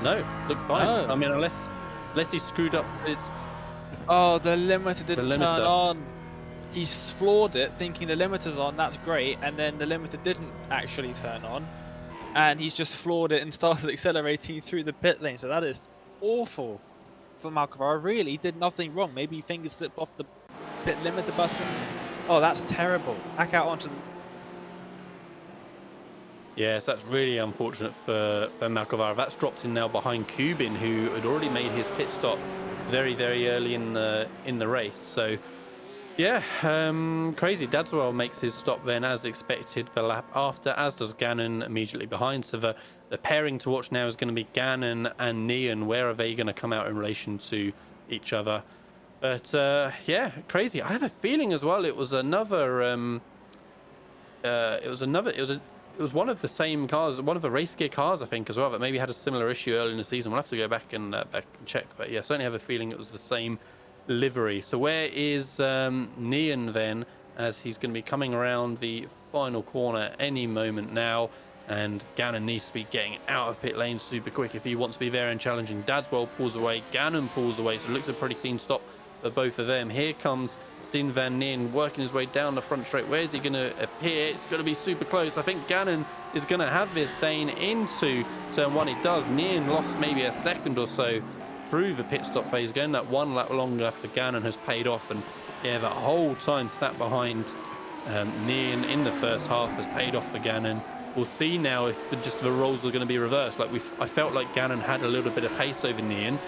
No, looked fine. Oh. I mean, unless he screwed up. Oh, the limiter didn't turn limiter. on. He floored it, thinking the limiter's on. That's great, and then the limiter didn't actually turn on, and he's just floored it and started accelerating through the pit lane. So that is awful for Malcavara. Really, he did nothing wrong. Maybe finger slipped off the pit limiter button. Oh, that's terrible. Back out onto the... Yes, that's really unfortunate for Malcavara. That's dropped in now behind Kubin, who had already made his pit stop very, very early in the race. So, yeah, crazy. Dadswell makes his stop then, as expected, the lap after, as does Gannon immediately behind. So the pairing to watch now is going to be Gannon and Nian. Where are they going to come out in relation to each other? But yeah, crazy. I have a feeling as well. It was one of the same cars, one of the race gear cars, I think, as well, that maybe had a similar issue early in the season. We'll have to go back and check. But yeah, certainly have a feeling it was the same livery. So where is Nian then, as he's going to be coming around the final corner any moment now? And Gannon needs to be getting out of pit lane super quick if he wants to be there and challenging. Dadswell pulls away, Gannon pulls away, so it looks a pretty clean stop for both of them. Here comes Steen van Nian working his way down the front straight. Where is he going to appear? It's going to be super close. I think Gannon is going to have this Dane into turn one. It does. Nian lost maybe a second or so through the pit stop phase. Going that one lap longer for Gannon has paid off. And yeah, that whole time sat behind Nian in the first half has paid off for Gannon. We'll see now if just the roles are going to be reversed. Like I felt like Gannon had a little bit of pace over Nian.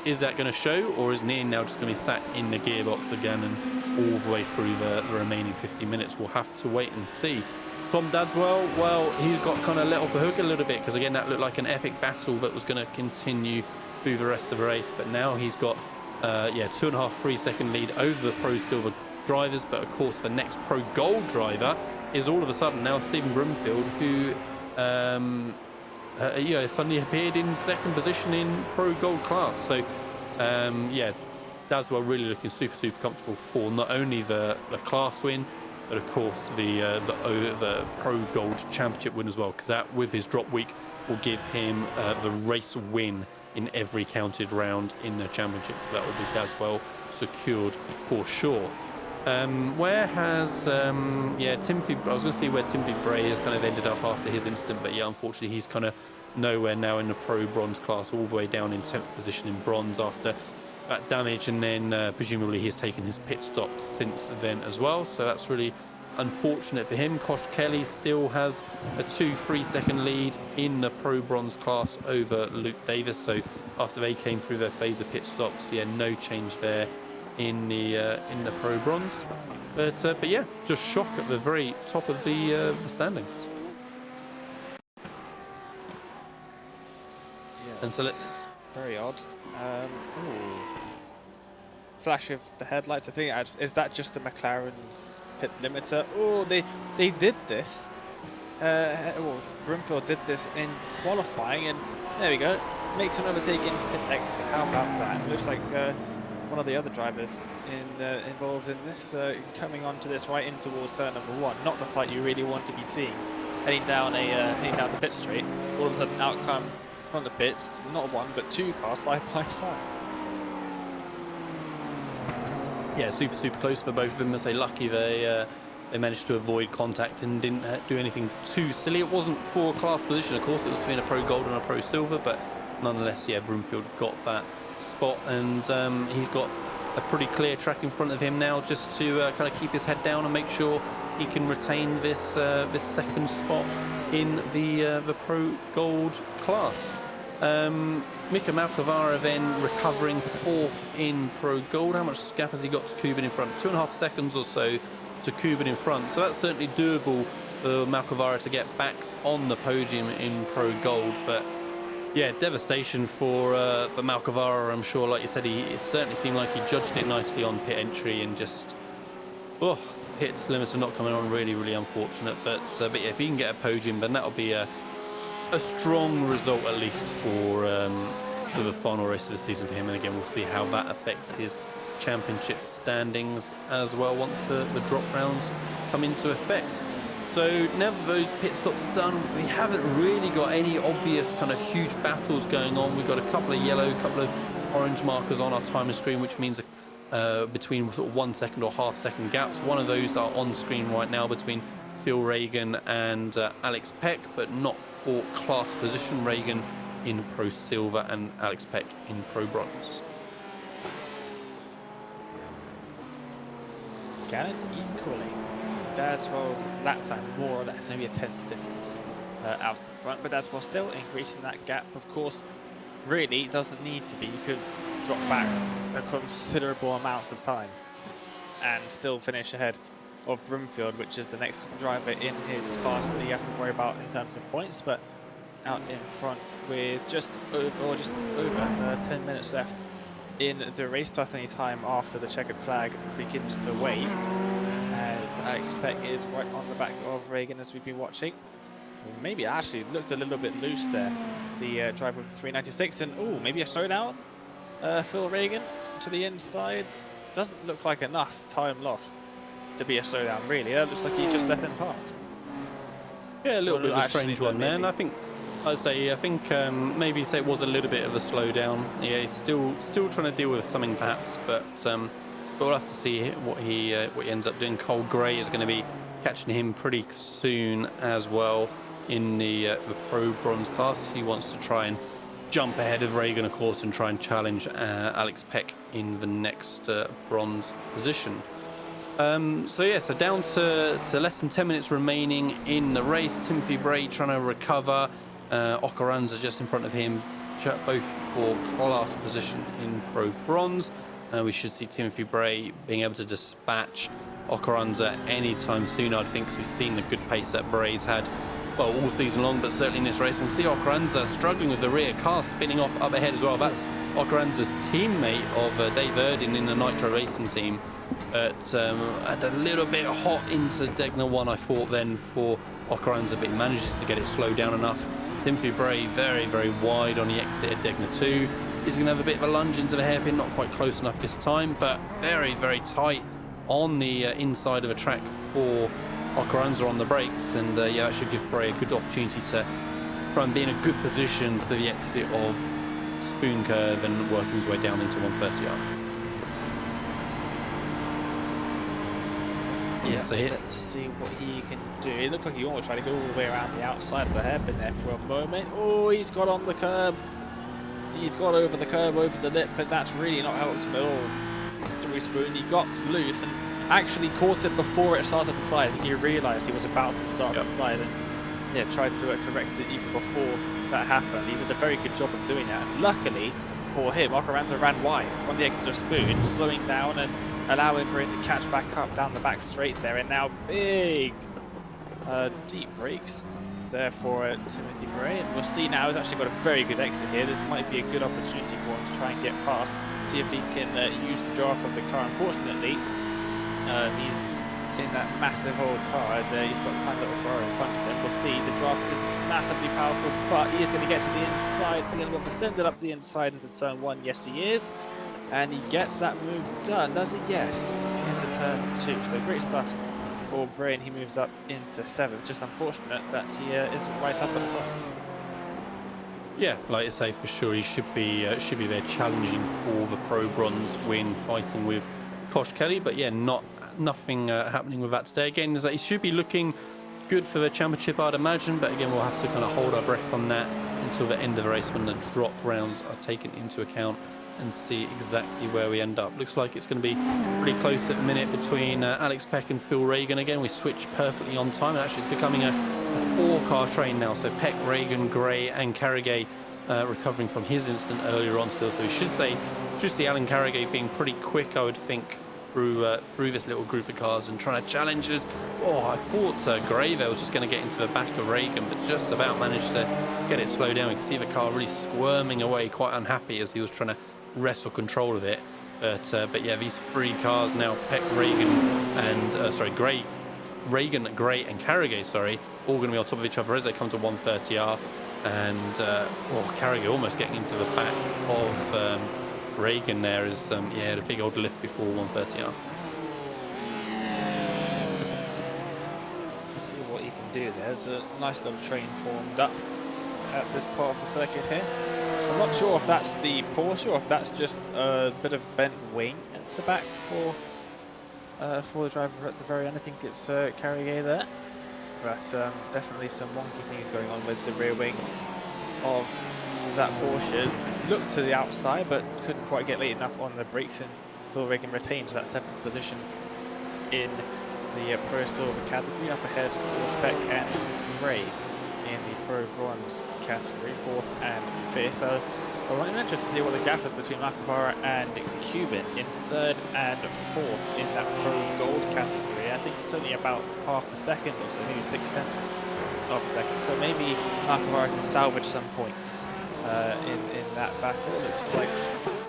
Is that going to show, or is Nian now just going to be sat in the gearbox again and all the way through the remaining 50 minutes? We'll have to wait and see. Tom Dadswell, well, he's got kind of let off the hook a little bit, because again, that looked like an epic battle that was going to continue through the rest of the race. But now he's got, 2.5, 3 second lead over the Pro Silver drivers. But of course, the next Pro Gold driver is all of a sudden now Stephen Brumfield, who suddenly appeared in second position in Pro Gold class. So Dadswell really looking super, super comfortable for not only the class win, but of course the Pro Gold Championship win as well, because that, with his drop week, will give him the race win in every counted round in the championship. So that will be Dadswell secured for sure. Where has Timothy? I was going to see where Timothy Bray has kind of ended up after his incident, but yeah, unfortunately he's kind of nowhere now in the Pro Bronze class, all the way down in 10th position in Bronze after that damage, and then presumably he's taken his pit stop since then as well. So that's really unfortunate for him. Kosh Kelly still has a 2-3 second lead in the Pro Bronze class over Luke Davis. So after they came through their phase of pit stops, yeah, no change there in the Pro Bronze, but yeah, just shock at the very top of the standings. Yes. And so let's Very odd. Ooh. Flash of the headlights. I think is that just the McLaren's pit limiter? Oh, they did this. Well, Broomfield did this in qualifying, and there we go. Makes an overtake in pit exit. How about that? Looks like one of the other drivers involved in this coming onto this right in towards turn number 1. Not the sight you really want to be seeing. Heading down the pit straight. All of a sudden, out come from the pits, not one but 2 cars side by side. Yeah, super close for both of them. I say lucky they managed to avoid contact and didn't do anything too silly. It wasn't for class position, of course. It was between a Pro Gold and a Pro Silver, but nonetheless, yeah, Broomfield got that spot, and he's got a pretty clear track in front of him now, just to kind of keep his head down and make sure he can retain this this second spot in the Pro Gold class. Mika Malkavara then recovering 4th in Pro Gold. How much gap has he got to Kuban in front? 2.5 seconds or so to Kuban in front. So that's certainly doable for Malkavara to get back on the podium in Pro Gold. But yeah, devastation for Malkavara. I'm sure, like you said, it certainly seemed like he judged it nicely on pit entry and just hit his limiter not coming on. Really unfortunate. But yeah, if he can get a podium, then that'll be a strong result at least for the final race of the season for him. And again, we'll see how that affects his championship standings as well once the drop rounds come into effect. So now that those pit stops are done, we haven't really got any obvious kind of huge battles going on. We've got a couple of yellow, couple of orange markers on our timer screen, which means between sort of 1 second or half second gaps. One of those are on screen right now between Phil Reagan and Alex Peck, but not for class position. Reagan in Pro Silver and Alex Peck in Pro Bronze. Gannon equally. Dazwell's lap time more or less, maybe a 10th difference out in front, but Dazwell still increasing that gap. Of course, really doesn't need to be. You could drop back a considerable amount of time and still finish ahead of Broomfield, which is the next driver in his class that he has to worry about in terms of points, but out in front with just over 10 minutes left in the race, plus any time after the checkered flag begins to wave, as Alex Peck is right on the back of Reagan as we've been watching. Maybe actually looked a little bit loose there, the driver with the 396, and maybe a slowdown. Phil Reagan to the inside. Doesn't look like enough time lost to be a slowdown, really. It looks like he just let him pass. Yeah, a little bit of a strange one there, and I think maybe say it was a little bit of a slowdown. Yeah, he's still trying to deal with something perhaps, but we'll have to see what he ends up doing. Cole Gray is going to be catching him pretty soon as well in the Pro Bronze class. He wants to try and jump ahead of Reagan, of course, and try and challenge Alex Peck in the next bronze position. So down to less than 10 minutes remaining in the race. Timothy Bray trying to recover. Ocaranza just in front of him, both for class position in Pro Bronze. We should see Timothy Bray being able to dispatch Ocaranza anytime soon, I think, because we've seen the good pace that Bray's had, well, all season long, but certainly in this race. And we see Ocaranza struggling with the rear car, spinning off up ahead as well. That's Ocaranza's teammate of Dave Erdin in the Nitro Racing team. But had a little bit hot into Degner 1, I thought, then for Ocaranza, but he manages to get it slowed down enough. Timothy Bray very wide on the exit of Degner 2. He's going to have a bit of a lunge into the hairpin, not quite close enough this time, but very tight on the inside of a track for Ocaranza on the brakes. And yeah, that should give Bray a good opportunity to try and be in a good position for the exit of Spoon Curve and working his way down into 130R. Yeah, so let's see what he can do. It looked like he almost tried to go all the way around the outside of the hairpin there for a moment. Oh, he's got on the curb. He's got over the curb, over the lip, but that's really not helped him at all. Drew Spoon, he got loose and actually caught it before it started to slide. He realised he was about to start to slide and yeah, tried to correct it even before that happened. He did a very good job of doing that. And luckily for him, Ocaranza ran wide on the exit of Spoon, slowing down and allowing Bray to catch back up down the back straight there. And now big deep brakes there for Timothy Bray. And we'll see now he's actually got a very good exit here. This might be a good opportunity for him to try and get past, see if he can use the draft of the car. Unfortunately, he's in that massive old car, and he's got a tiny little Ferrari in front of him. We'll see, the draft is massively powerful, but he is going to get to the inside. He's going to be able to send it up the inside into turn 1. Yes, he is. And he gets that move done, does he? Yes, into turn 2. So great stuff for Bray, and he moves up into 7th. Just unfortunate that he isn't right up at the front. Yeah, like I say, for sure he should be there challenging for the Pro Bronze win, fighting with Kosh Kelly. But yeah, nothing happening with that today. Again, he should be looking good for the championship, I'd imagine. But again, we'll have to kind of hold our breath on that until the end of the race when the drop rounds are taken into account and see exactly where we end up. Looks like it's going to be pretty close at the minute between Alex Peck and Phil Reagan. Again, we switched perfectly on time, and actually it's becoming a 4-car train now. So Peck, Reagan, Gray and Carragher recovering from his incident earlier on still. So we should see Alan Carragher being pretty quick, I would think, through this little group of cars and trying to challenge us. Oh, I thought Gray there was just going to get into the back of Reagan, but just about managed to get it slowed down. You can see the car really squirming away, quite unhappy as he was trying to wrestle control of it. But yeah, these 3 cars now, Peck, Reagan and Gray, Reagan, Gray and Carragher, all going to be on top of each other as they come to 130R. And Carragher almost getting into the back of Reagan there as had a big old lift before 130R. See what he can do. There's a nice little train formed up at this part of the circuit here. I'm not sure if that's the Porsche or if that's just a bit of bent wing at the back for the driver at the very end. I think it's Carragher there. But definitely some wonky things going on with the rear wing of that Porsche's. Looked to the outside but couldn't quite get late enough on the brakes, and Phil Reagan retains that 7th position in the Pro Silver category, up ahead of course Peck and Gray in the Pro Bronze category, 4th and 5th. I'm interested to see what the gap is between Macavara and Cuban in 3rd and 4th in that Pro Gold category. I think it's only about half a second or so, maybe 6 tenths of a second. So maybe Macavara can salvage some points in that battle. Looks like,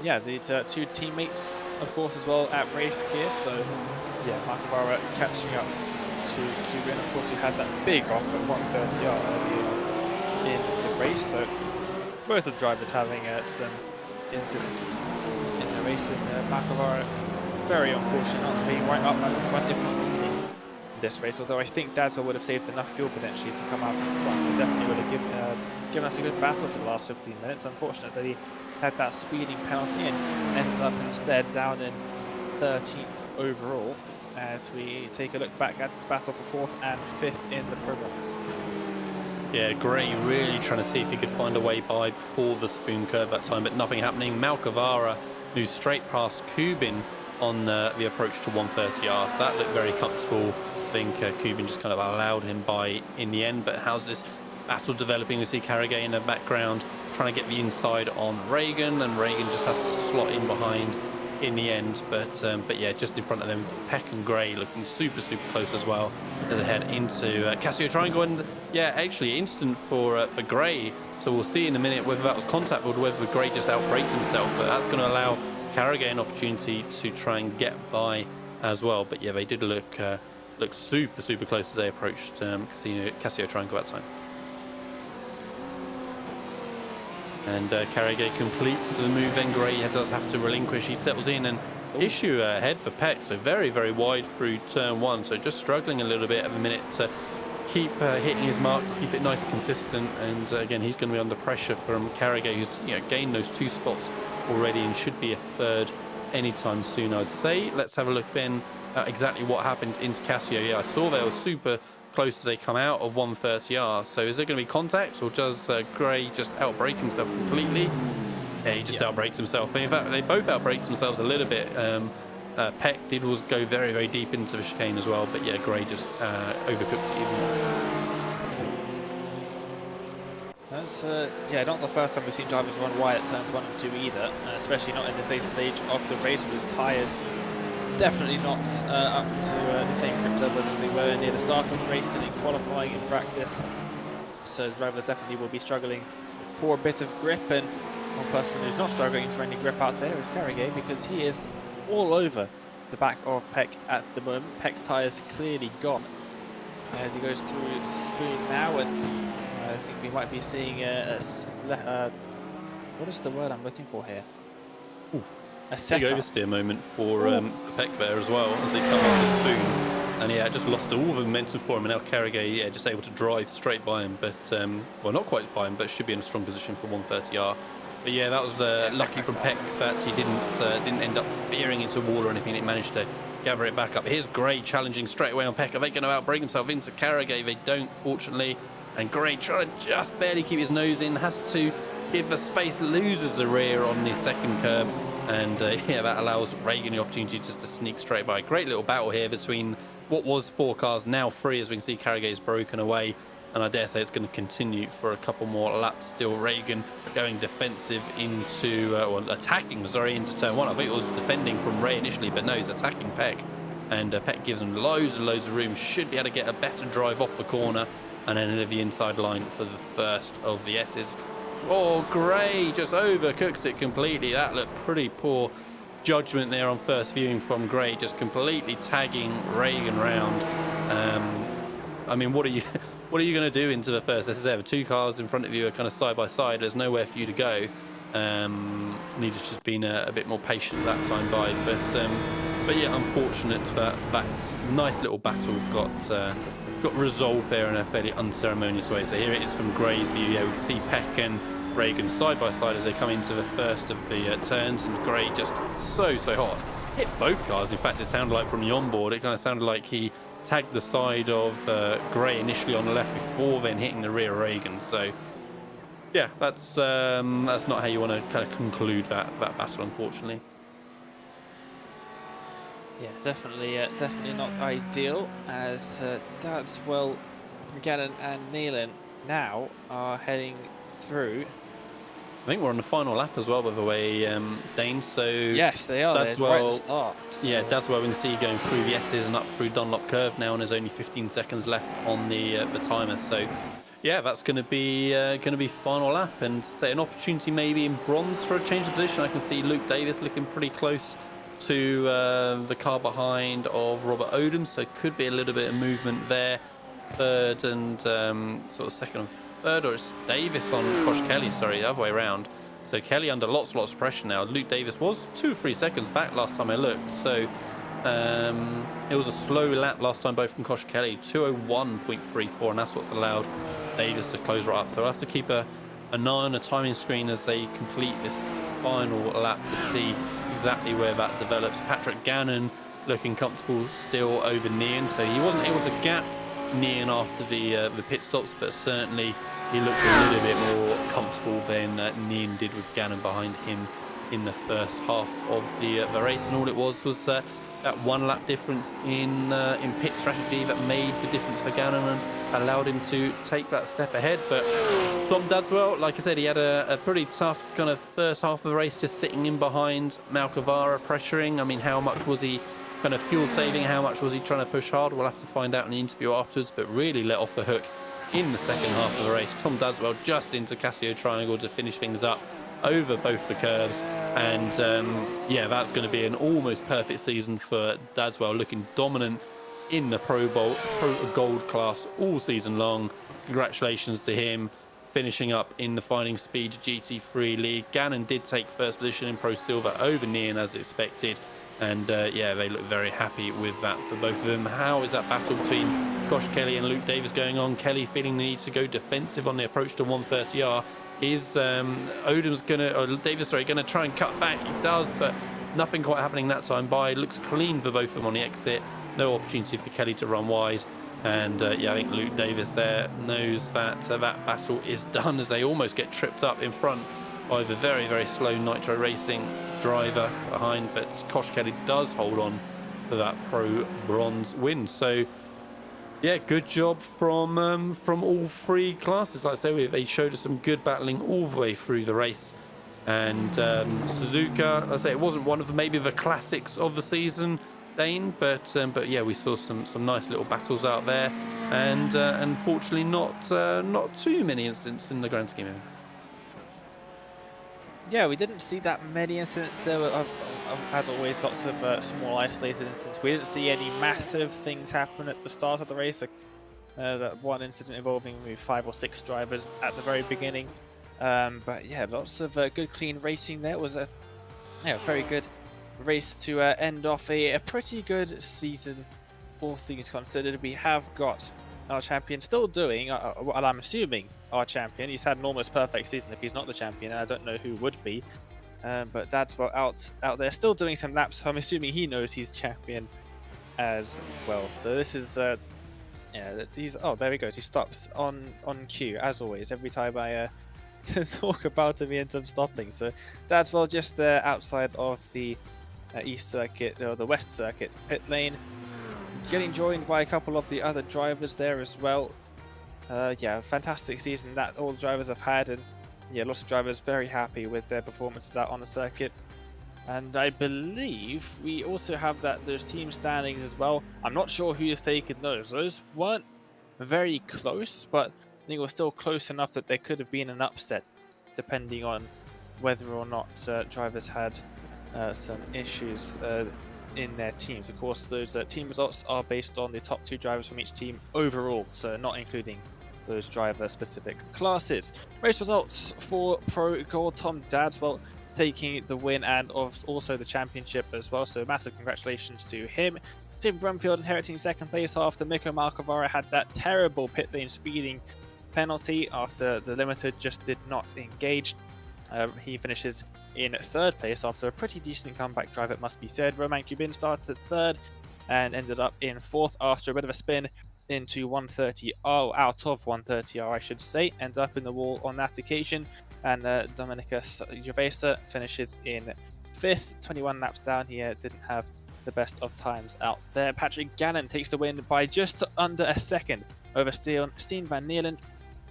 yeah, the 2 teammates, of course, as well at race gear. So yeah, Macavara catching up to Cuban. Of course, he had that big off at 130R earlier in the race. So both of the drivers having some incidents in the race, and Macavara very unfortunate not to be right up at the front, if not leading this race. Although I think Dazzle would have saved enough fuel potentially to come out in front. It definitely would have given us a good battle for the last 15 minutes. Unfortunate that he had that speeding penalty and ends up instead down in 13th overall, as we take a look back at this battle for 4th and 5th in the Pro Bronze. Yeah, Gray really trying to see if he could find a way by before the spoon curve that time, but nothing happening. Malcavara moves straight past Kubin on the approach to 130R, so that looked very comfortable. I think Kubin just kind of allowed him by in the end. But how's this battle developing? We see Carragher in the background trying to get the inside on Reagan, and Reagan just has to slot in behind in the end. But yeah, just in front of them, Peck and Gray looking super close as well as they head into Casio Triangle. And yeah, actually instant for Gray, so we'll see in a minute whether that was contact or whether Gray just outbraked himself. But that's going to allow Carragher an opportunity to try and get by as well. But yeah, they did look super close as they approached Casio Triangle that time. And Carragher completes the move, then Gray does have to relinquish. He settles in and issue ahead for Peck, so very wide through turn 1, so just struggling a little bit at the minute to keep hitting his marks, keep it nice and consistent. And again, he's going to be under pressure from Carragher, who's gained those 2 spots already and should be a 3rd anytime soon, I'd say. Let's have a look then at exactly what happened into Casio. Yeah, I saw they were super close as they come out of 130R. So is there going to be contact, or does Gray just outbrake himself completely? Yeah, he just outbrakes himself. In fact, they both outbraked themselves a little bit. Peck did go very deep into the chicane as well, but yeah, Gray just overcooked it even more. That's not the first time we've seen drivers run wide at turns 1 and 2 either, especially not in this later stage of the race with the tyres definitely not up to the same grip levels as they were near the start of the race and in qualifying in practice. so drivers definitely will be struggling for a bit of grip. And one person who's not struggling for any grip out there is Carragher, because he is all over the back of Peck at the moment. Peck's tyres clearly gone as he goes through Spoon now, and I think we might be seeing what is the word I'm looking for here? A Big setup. oversteer moment for Peck there as well, as he come off the Spoon. And yeah, just lost all the momentum for him, and now Carragher, just able to drive straight by him, but well, not quite by him, but should be in a strong position for 130R. But yeah, that was lucky from Peck that he didn't end up spearing into a wall or anything. He managed to gather it back up. Here's Gray challenging straight away on Peck. Are they going to outbreak himself into Carragher? They don't, fortunately. And Gray trying to just barely keep his nose in, has to give the space, loses the rear on the second curb. And yeah, that allows Reagan the opportunity just to sneak straight by. Great little battle here between what was 4 cars, now 3, as we can see Carragher is broken away. And I dare say it's going to continue for a couple more laps still. Reagan going defensive into, attacking into turn 1. I think it was defending from Ray initially, but no, he's attacking Peck. And Peck gives him loads and loads of room. Should be able to get a better drive off the corner. And then into the inside line for the first of the S's. Oh, Gray just overcooks it completely. That looked pretty poor judgment there on first viewing from Gray, just completely tagging Reagan round. I mean, what are you going to do into the first? As I said, 2 cars in front of you are kind of side by side. There's nowhere for you to go. Needed just been a bit more patient that time by, but yeah, unfortunate that nice little battle got resolved there in a fairly unceremonious way. So here it is from Gray's view. Yeah, we can see Peck and Reagan side by side as they come into the first of the turns, and Gray just so hot. Hit both cars. In fact, it sounded like from the onboard, it kind of sounded like he tagged the side of Gray initially on the left before then hitting the rear Reagan. So yeah, that's not how you want to kind of conclude that battle, unfortunately. Yeah, definitely not ideal, as Dadswell, Gannon and Nealon now are heading through. I think we're on the final lap as well, by the way, Dane. So yes, they are. That's right at the start. So. Yeah, that's where we can see going through the S's and up through Dunlop Curve now, and there's only 15 seconds left on the timer. So yeah, that's going to be final lap, and say an opportunity maybe in bronze for a change of position. I can see Luke Davis looking pretty close to the car behind of Robert Odom, so could be a little bit of movement there. Third and sort of second and third, or it's Davis on Kosh Kelly, sorry, the other way around. So Kelly under lots of pressure now. Luke Davis was 2-3 seconds back last time I looked, so it was a slow lap last time both from Kosh Kelly, 2:01.34, and that's what's allowed Davis to close right up. So I'll have to keep an eye on the timing screen as they complete this final lap to see exactly where that develops. Patrick Gannon looking comfortable still over Nian, so he wasn't able to gap Nian after the pit stops, but certainly he looked a little bit more comfortable than Nian did with Gannon behind him in the first half of the race. And all it was that 1 lap difference in pit strategy that made the difference for Gannon and allowed him to take that step ahead. But Tom Dadswell, like I said, he had a pretty tough kind of first half of the race, just sitting in behind Malcavara, pressuring. I mean, how much was he kind of fuel saving? How much was he trying to push hard? We'll have to find out in the interview afterwards, but really let off the hook in the second half of the race. Tom Dadswell just into Casio Triangle to finish things up over both the curves, and yeah, that's going to be an almost perfect season for Dadswell, looking dominant in the Pro Gold class all season long. Congratulations to him, finishing up in the FindingSpeed GT3 League. Gannon did take first position in Pro Silver over Nian as expected, and yeah, they look very happy with that for both of them. How is that battle between Kosh Kelly and Luke Davis going on? Kelly feeling the need to go defensive on the approach to 130R. Is Odom's gonna try and cut back? He does, but nothing quite happening that time by. Looks clean for both of them on the exit. No opportunity for Kelly to run wide. And yeah, I think Luke Davis there knows that that battle is done, as they almost get tripped up in front by the very slow Nitro Racing driver behind. But Kosh Kelly does hold on for that Pro Bronze win. So yeah, good job from all 3 classes. Like I say, they showed us some good battling all the way through the race. And Suzuka, like I say, it wasn't one of maybe the classics of the season. Dane, but yeah, we saw some nice little battles out there, and unfortunately not too many incidents in the grand scheme of things. Yeah, we didn't see that many incidents. There were, as always, lots of small isolated incidents. We didn't see any massive things happen at the start of the race. That one incident involving maybe 5 or 6 drivers at the very beginning. But yeah, lots of good, clean racing there. It was a very good race to end off a pretty good season, all things considered. We have got our champion still doing, well, I'm assuming our champion. He's had an almost perfect season if he's not the champion. I don't know who would be. But that's well out there still doing some laps, so I'm assuming he knows he's champion as well. So this is there he goes. He stops on cue as always. Every time I talk about him, he ends up stopping. So that's well just outside of the East Circuit or the West Circuit pit lane, getting joined by a couple of the other drivers there as well. Fantastic season that all the drivers have had, and yeah, lots of drivers very happy with their performances out on the circuit. And I believe we also have those team standings as well. I'm not sure who has taken those. Those weren't very close, but I think it was still close enough that there could have been an upset, depending on whether or not drivers had some issues in their teams. Of course, those team results are based on the top 2 drivers from each team overall, so not including those driver-specific classes. Race results for Pro Gold. Tom Dadswell taking the win and also the championship as well, so massive congratulations to him. Tim Brumfield inheriting second place after Mikko Malkovara had that terrible pit lane speeding penalty after the limiter just did not engage. He finishes in third place after a pretty decent comeback drive, it must be said. Roman Kubin started third and ended up in fourth after a bit of a spin into 130R, out of 130R I should say, ended up in the wall on that occasion. And Dominika Jovesa finishes in fifth, 21 laps down. He didn't have the best of times out there. Patrick Gannon takes the win by just under a second over Steen van Neerland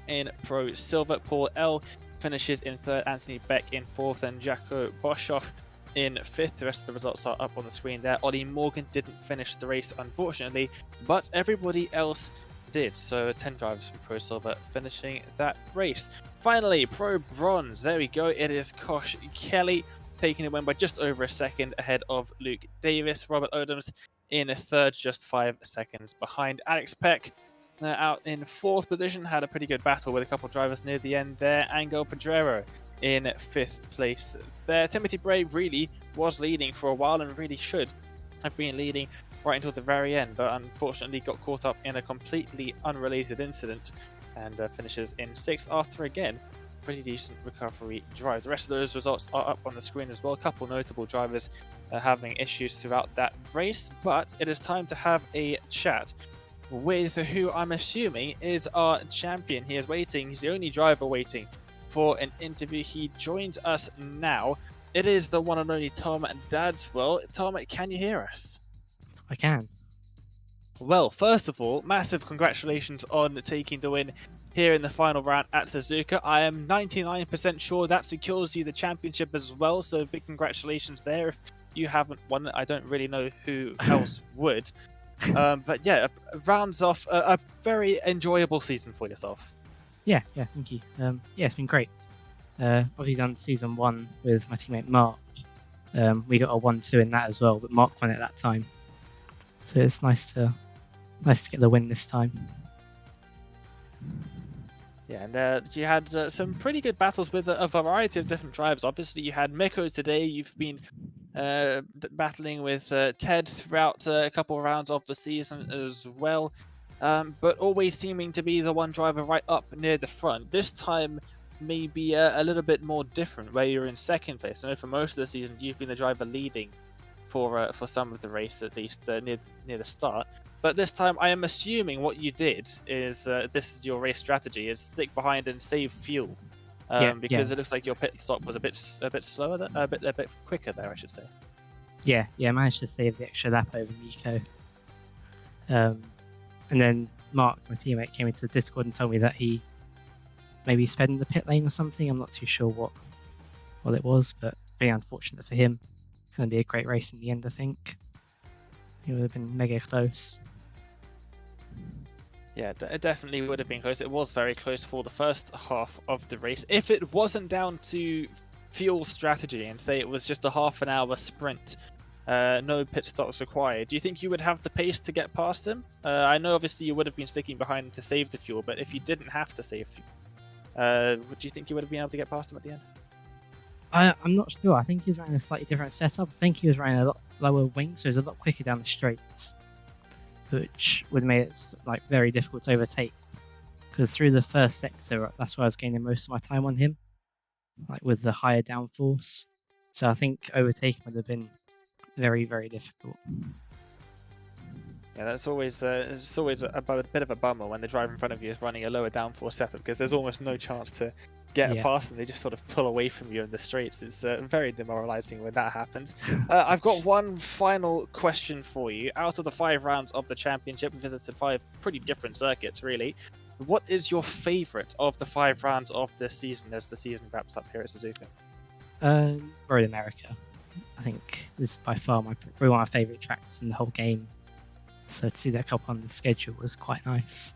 in Pro Silver. Paul L finishes in third, Anthony Beck in fourth, and Jaco Boschoff in fifth. The rest of the results are up on the screen there. Ollie Morgan didn't finish the race, unfortunately, but everybody else did. So 10 drivers from Pro Silver finishing that race. Finally, Pro Bronze. There we go. It is Kosh Kelly taking the win by just over a second ahead of Luke Davis. Robert Odoms in third, just 5 seconds behind. Alex Peck out in fourth position, had a pretty good battle with a couple of drivers near the end there. Angel Pedrero in fifth place there. Timothy Bray really was leading for a while and really should have been leading right until the very end, but unfortunately got caught up in a completely unrelated incident and finishes in sixth after, again, pretty decent recovery drive. The rest of those results are up on the screen as well. A couple notable drivers having issues throughout that race, but it is time to have a chat with who I'm assuming is our champion. He is waiting. He's the only driver waiting for an interview. He joins us now. It is the one and only Tom Dadswell. Tom, can you hear us? I can. Well, first of all, massive congratulations on taking the win here in the final round at Suzuka. I am 99% sure that secures you the championship as well, so big congratulations there. If you haven't won it, I don't really know who else would. But yeah, rounds off a very enjoyable season for yourself. Yeah, thank you. It's been great. Obviously done season 1 with my teammate Mark. We got a 1-2 in that as well, but Mark won it that time. So it's nice to get the win this time. Yeah, and you had some pretty good battles with a variety of different drivers. Obviously, you had Mikko today. You've been battling with Ted throughout a couple of rounds of the season as well, but always seeming to be the one driver right up near the front. This time, maybe a little bit more different, where you're in second place. I know for most of the season, you've been the driver leading for some of the race, at least near the start. But this time, I am assuming what you did is this is your race strategy: is stick behind and save fuel, because it looks like your pit stop was a bit slower, a bit quicker there, I should say. Yeah, I managed to save the extra lap over Nico. And then Mark, my teammate, came into the Discord and told me that he maybe sped in the pit lane or something. I'm not too sure what it was, but being unfortunate for him. It's going to be a great race in the end, I think. It would have been mega close. Yeah, it definitely would have been close. It was very close for the first half of the race. If it wasn't down to fuel strategy and say it was just a half an hour sprint, no pit stops required, do you think you would have the pace to get past him? I know obviously you would have been sticking behind to save the fuel, but if you didn't have to save fuel, do you think you would have been able to get past him at the end? I'm not sure. I think he was running a slightly different setup. I think he was running a lot lower wing, so he was a lot quicker down the straight, which would have made it like very difficult to overtake. Because through the first sector, that's where I was gaining most of my time on him, like with the higher downforce. So I think overtaking would have been very, very difficult. Yeah, it's always a bit of a bummer when the driver in front of you is running a lower downforce setup, because there's almost no chance to get past them. They just sort of pull away from you in the straights. It's very demoralizing when that happens. I've got one final question for you. Out of the 5 rounds of the championship, we visited 5 pretty different circuits, really. What is your favorite of the 5 rounds of this season as the season wraps up here at Suzuka? Road America. I think this is by far probably one of my favorite tracks in the whole game. So to see that come up on the schedule was quite nice.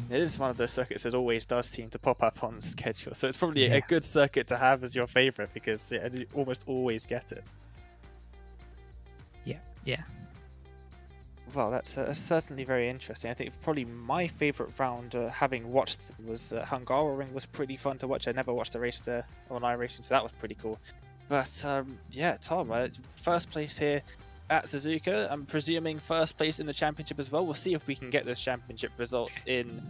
It is one of those circuits that always does seem to pop up on the schedule, so it's probably a good circuit to have as your favorite, because you almost always get it. Yeah. Well, that's certainly very interesting. I think probably my favorite round, having watched, was Hungaroring. Was pretty fun to watch. I never watched the race there on iRacing, so that was pretty cool. But yeah, Tom, first place here at Suzuka. I'm presuming first place in the championship as well. We'll see if we can get those championship results in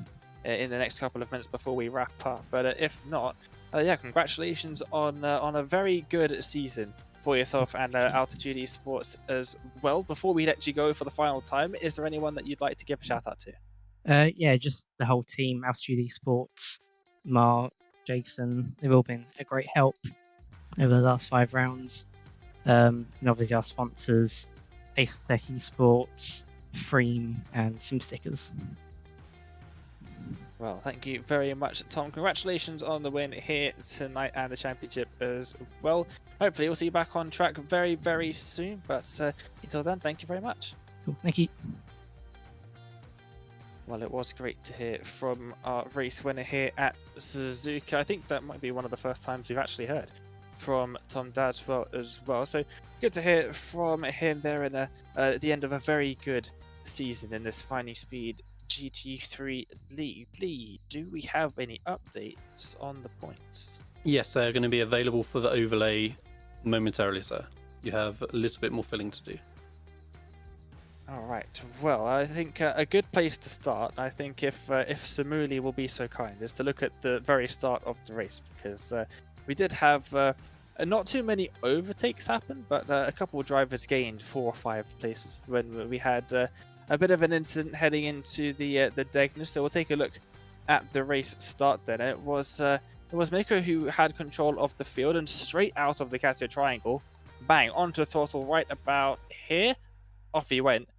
the next couple of minutes before we wrap up. But if not, yeah, congratulations on a very good season for yourself and Altitude Esports as well. Before we let you go for the final time, is there anyone that you'd like to give a shout out to? Yeah, just the whole team, Altitude Esports, Mark, Jason. They've all been a great help over the last 5 rounds. And obviously our sponsors, Asetek Esports, Freem, and SimStickers. Well, thank you very much, Tom. Congratulations on the win here tonight and the championship as well. Hopefully we'll see you back on track very, very soon. But until then, thank you very much. Cool, thank you. Well, it was great to hear from our race winner here at Suzuka. I think that might be one of the first times we've actually heard from Tom Dadswell as well. So good to hear from him there in the end of a very good season in this FindingSpeed GT3 League. Lee, do we have any updates on the points? Yes, they're going to be available for the overlay momentarily, sir. You have a little bit more filling to do. All right. Well, I think a good place to start, I think if Samuli will be so kind, is to look at the very start of the race, because we did have not too many overtakes happen, but a couple of drivers gained 4 or 5 places when we had a bit of an incident heading into the Degness. So we'll take a look at the race start then. It was Miko who had control of the field, and straight out of the Casio Triangle, bang, onto the throttle right about here. Off he went.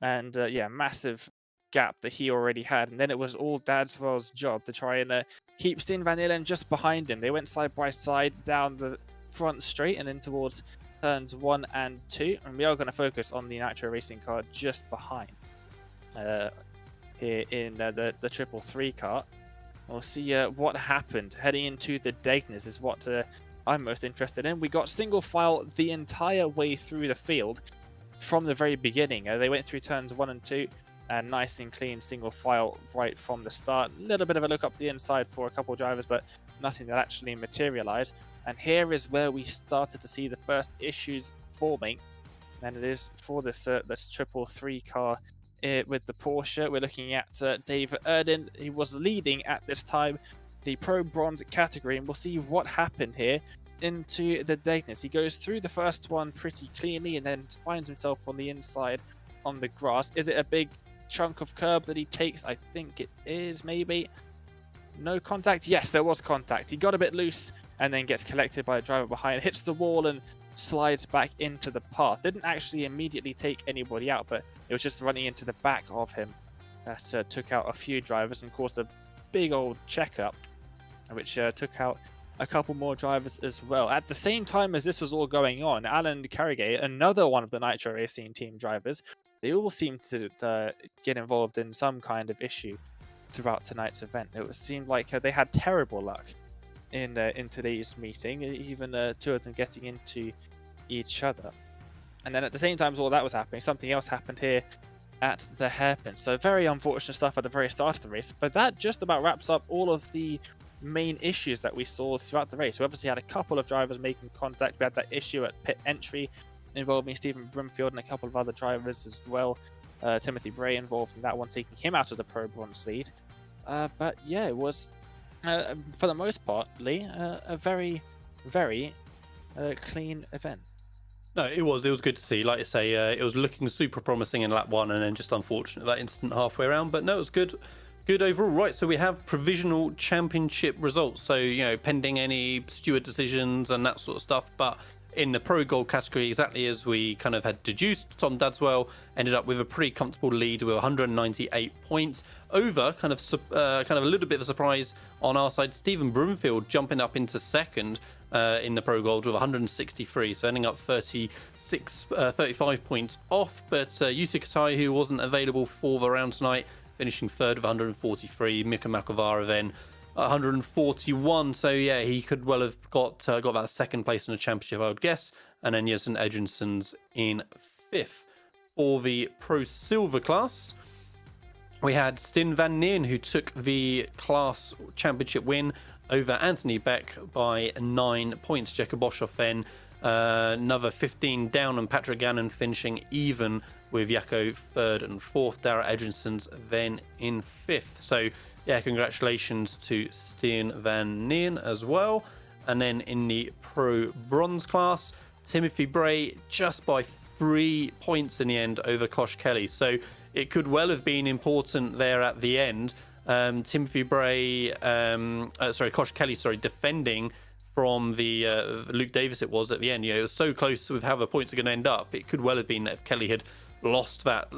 And yeah, massive gap that he already had. And then it was all Dadswell's job to try and keep Steen Van Illen just behind him. They went side by side down the front straight and in towards turns 1 and 2. And we are going to focus on the Nitro Racing car just behind here in the 333 car. We'll see what happened heading into the Degness is what I'm most interested in. We got single file the entire way through the field from the very beginning. They went through turns 1 and 2 and nice and clean single file right from the start. A little bit of a look up the inside for a couple of drivers, but nothing that actually materialized. And here is where we started to see the first issues forming, and it is for this 333 car with the Porsche. We're looking at David Erdin. He was leading at this time the Pro Bronze category, and we'll see what happened here into the Degness. He goes through the first one pretty cleanly and then finds himself on the inside on the grass. Is it a big chunk of curb that he takes? I think it is, maybe. No contact? Yes, there was contact. He got a bit loose and then gets collected by a driver behind, hits the wall and slides back into the path. Didn't actually immediately take anybody out, but it was just running into the back of him that took out a few drivers and caused a big old checkup, which took out a couple more drivers as well. At the same time as this was all going on, Alan Carrigay, another one of the Nitro Racing team drivers, they all seemed to get involved in some kind of issue throughout tonight's event. It seemed like they had terrible luck in today's meeting, even two of them getting into each other. And then at the same time as all that was happening, something else happened here at the hairpin. So very unfortunate stuff at the very start of the race, but that just about wraps up all of the main issues that we saw throughout the race. We obviously had a couple of drivers making contact. We had that issue at pit entry involving Stephen Brimfield and a couple of other drivers as well. Timothy Bray involved in that one, taking him out of the Pro Bronze lead. But yeah, it was, for the most part, Lee, a very, very clean event. No, it was good to see. Like I say, it was looking super promising in lap 1, and then just unfortunate that instant halfway around. But no, it was good overall. Right, so we have provisional championship results. So, you know, pending any steward decisions and that sort of stuff. But in the Pro Gold category, exactly as we kind of had deduced, Tom Dadswell ended up with a pretty comfortable lead with 198 points over kind of a little bit of a surprise on our side. Stephen Broomfield jumping up into second in the Pro Gold with 163, so ending up 35 points off. But Yusuke Katai, who wasn't available for the round tonight, finishing third with 143. Mika Makavara then 141. So yeah, he could well have got that second place in the championship, I would guess. And then Jensen Edginson's in fifth. For the Pro Silver class, we had Stin Van Neen, who took the class championship win over Anthony Beck by 9 points. Jacob Boshoff then another 15 down, and Patrick Gannon finishing even with Yako third and fourth. Dara Edginson's then in fifth. So yeah, congratulations to Stin Van Neen as well. And then in the Pro Bronze class, Timothy Bray just by 3 points in the end over Kosh Kelly. So it could well have been important there at the end. Timothy Bray, Kosh Kelly, defending from the Luke Davis it was at the end. You know, it was so close with how the points are going to end up. It could well have been that if Kelly had lost that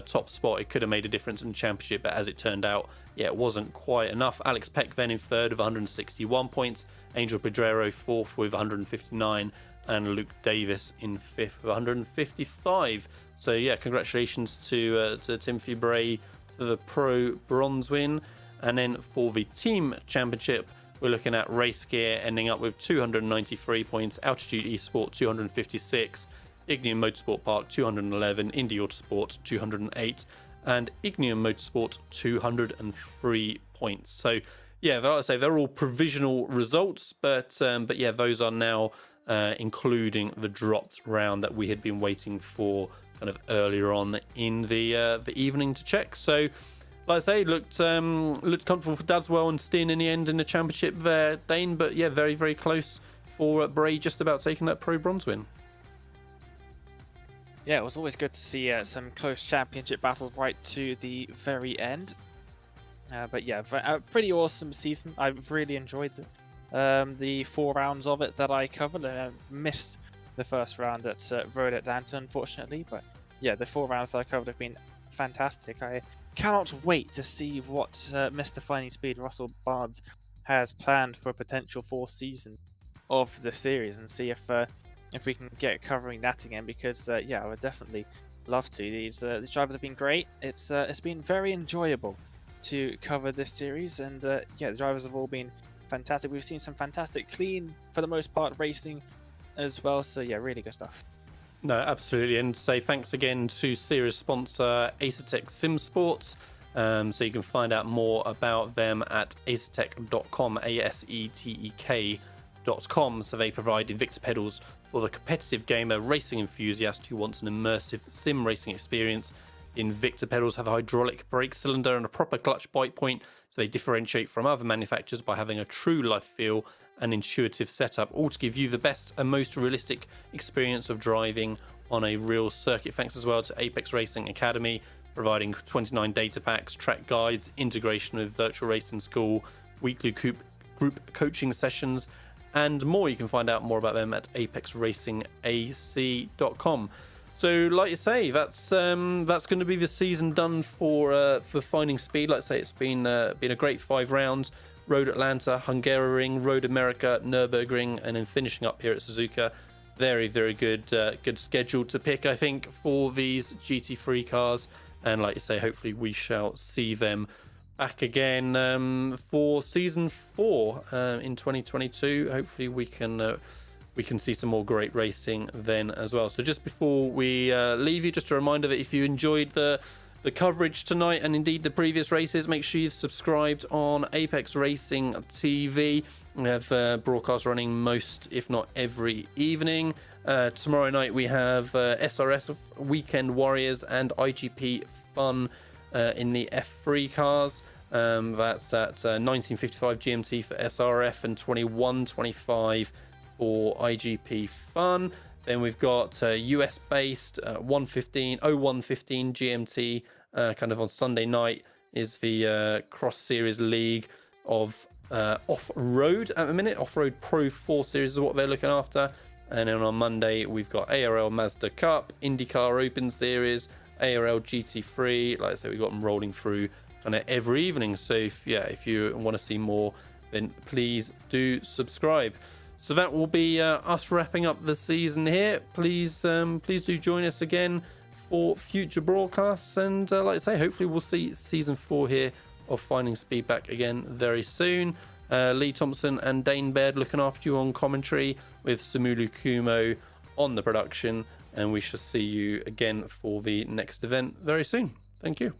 top spot, it could have made a difference in the championship. But as it turned out, yeah, it wasn't quite enough. Alex Peck then in third with 161 points. Angel Pedrero fourth with 159. And Luke Davis in fifth with 155. So yeah, congratulations to Timothy Bray for the Pro Bronze win. And then for the Team Championship, we're looking at Race Gear ending up with 293 points, Altitude Esport 256, Ignium Motorsport Park 211, Indy Autosport 208, and Ignium Motorsport 203 points. So yeah, like I say, they're all provisional results, but yeah, those are now including the dropped round that we had been waiting for kind of earlier on in the evening to check. So like I say, looked comfortable for Dadswell and Stin in the end in the championship there, Dane. But yeah, very, very close for Bray, just about taking that Pro Bronze win. Yeah, it was always good to see some close championship battles right to the very end. But yeah, a pretty awesome season. I've really enjoyed the 4 rounds of it that I covered. I missed the first round at Road at Atlanta, unfortunately. But yeah, the 4 rounds that I covered have been fantastic. I cannot wait to see what Mr. FindingSpeed Russell Barnes has planned for a potential 4th season of the series, and see if we can get covering that again, because yeah, I would definitely love to. These drivers have been great. It's been very enjoyable to cover this series, and yeah, the drivers have all been fantastic. We've seen some fantastic clean, for the most part, racing as well. So yeah, really good stuff. No, absolutely. And say thanks again to series sponsor Asetek SimSports. So you can find out more about them at asetek.com, asetek.com. So they provide Invicta pedals for the competitive gamer racing enthusiast who wants an immersive sim racing experience. Invicta pedals have a hydraulic brake cylinder and a proper clutch bite point, so they differentiate from other manufacturers by having a true life feel and intuitive setup, all to give you the best and most realistic experience of driving on a real circuit. Thanks as well to Apex Racing Academy, providing 29 data packs, track guides, integration with virtual racing school, weekly group coaching sessions, and more. You can find out more about them at apexracingac.com. So, like you say, that's going to be the season done for FindingSpeed. Like I say, it's been a great 5 rounds Road Atlanta, Hungaroring, Road America, Nürburgring, and then finishing up here at Suzuka. Very, very good schedule to pick, I think, for these GT3 cars. And like you say, hopefully we shall see them back again for season 4 in 2022. Hopefully we can see some more great racing then as well. So just before we leave you, just a reminder that if you enjoyed the coverage tonight and indeed the previous races, make sure you've subscribed on Apex Racing TV. We have broadcasts running most, if not every evening. Tomorrow night we have SRS Weekend Warriors and IGP Fun in the F3 cars. That's at 19:55 GMT for SRF and 21:25 for IGP Fun. Then we've got US based 01:15 GMT kind of on Sunday night is the Cross Series League of Off-Road at the minute. Off-Road Pro 4 Series is what they're looking after. And then on Monday we've got ARL Mazda Cup, IndyCar Open Series, ARL GT3. Like I say, we've got them rolling through kind of every evening. So if you want to see more, then please do subscribe. So that will be us wrapping up the season here. Please do join us again for future broadcasts. And like I say, hopefully we'll see season 4 here of Finding Speed back again very soon. Lee Thompson and Dane Baird looking after you on commentary, with Samulu Kumo on the production. And we shall see you again for the next event very soon. Thank you.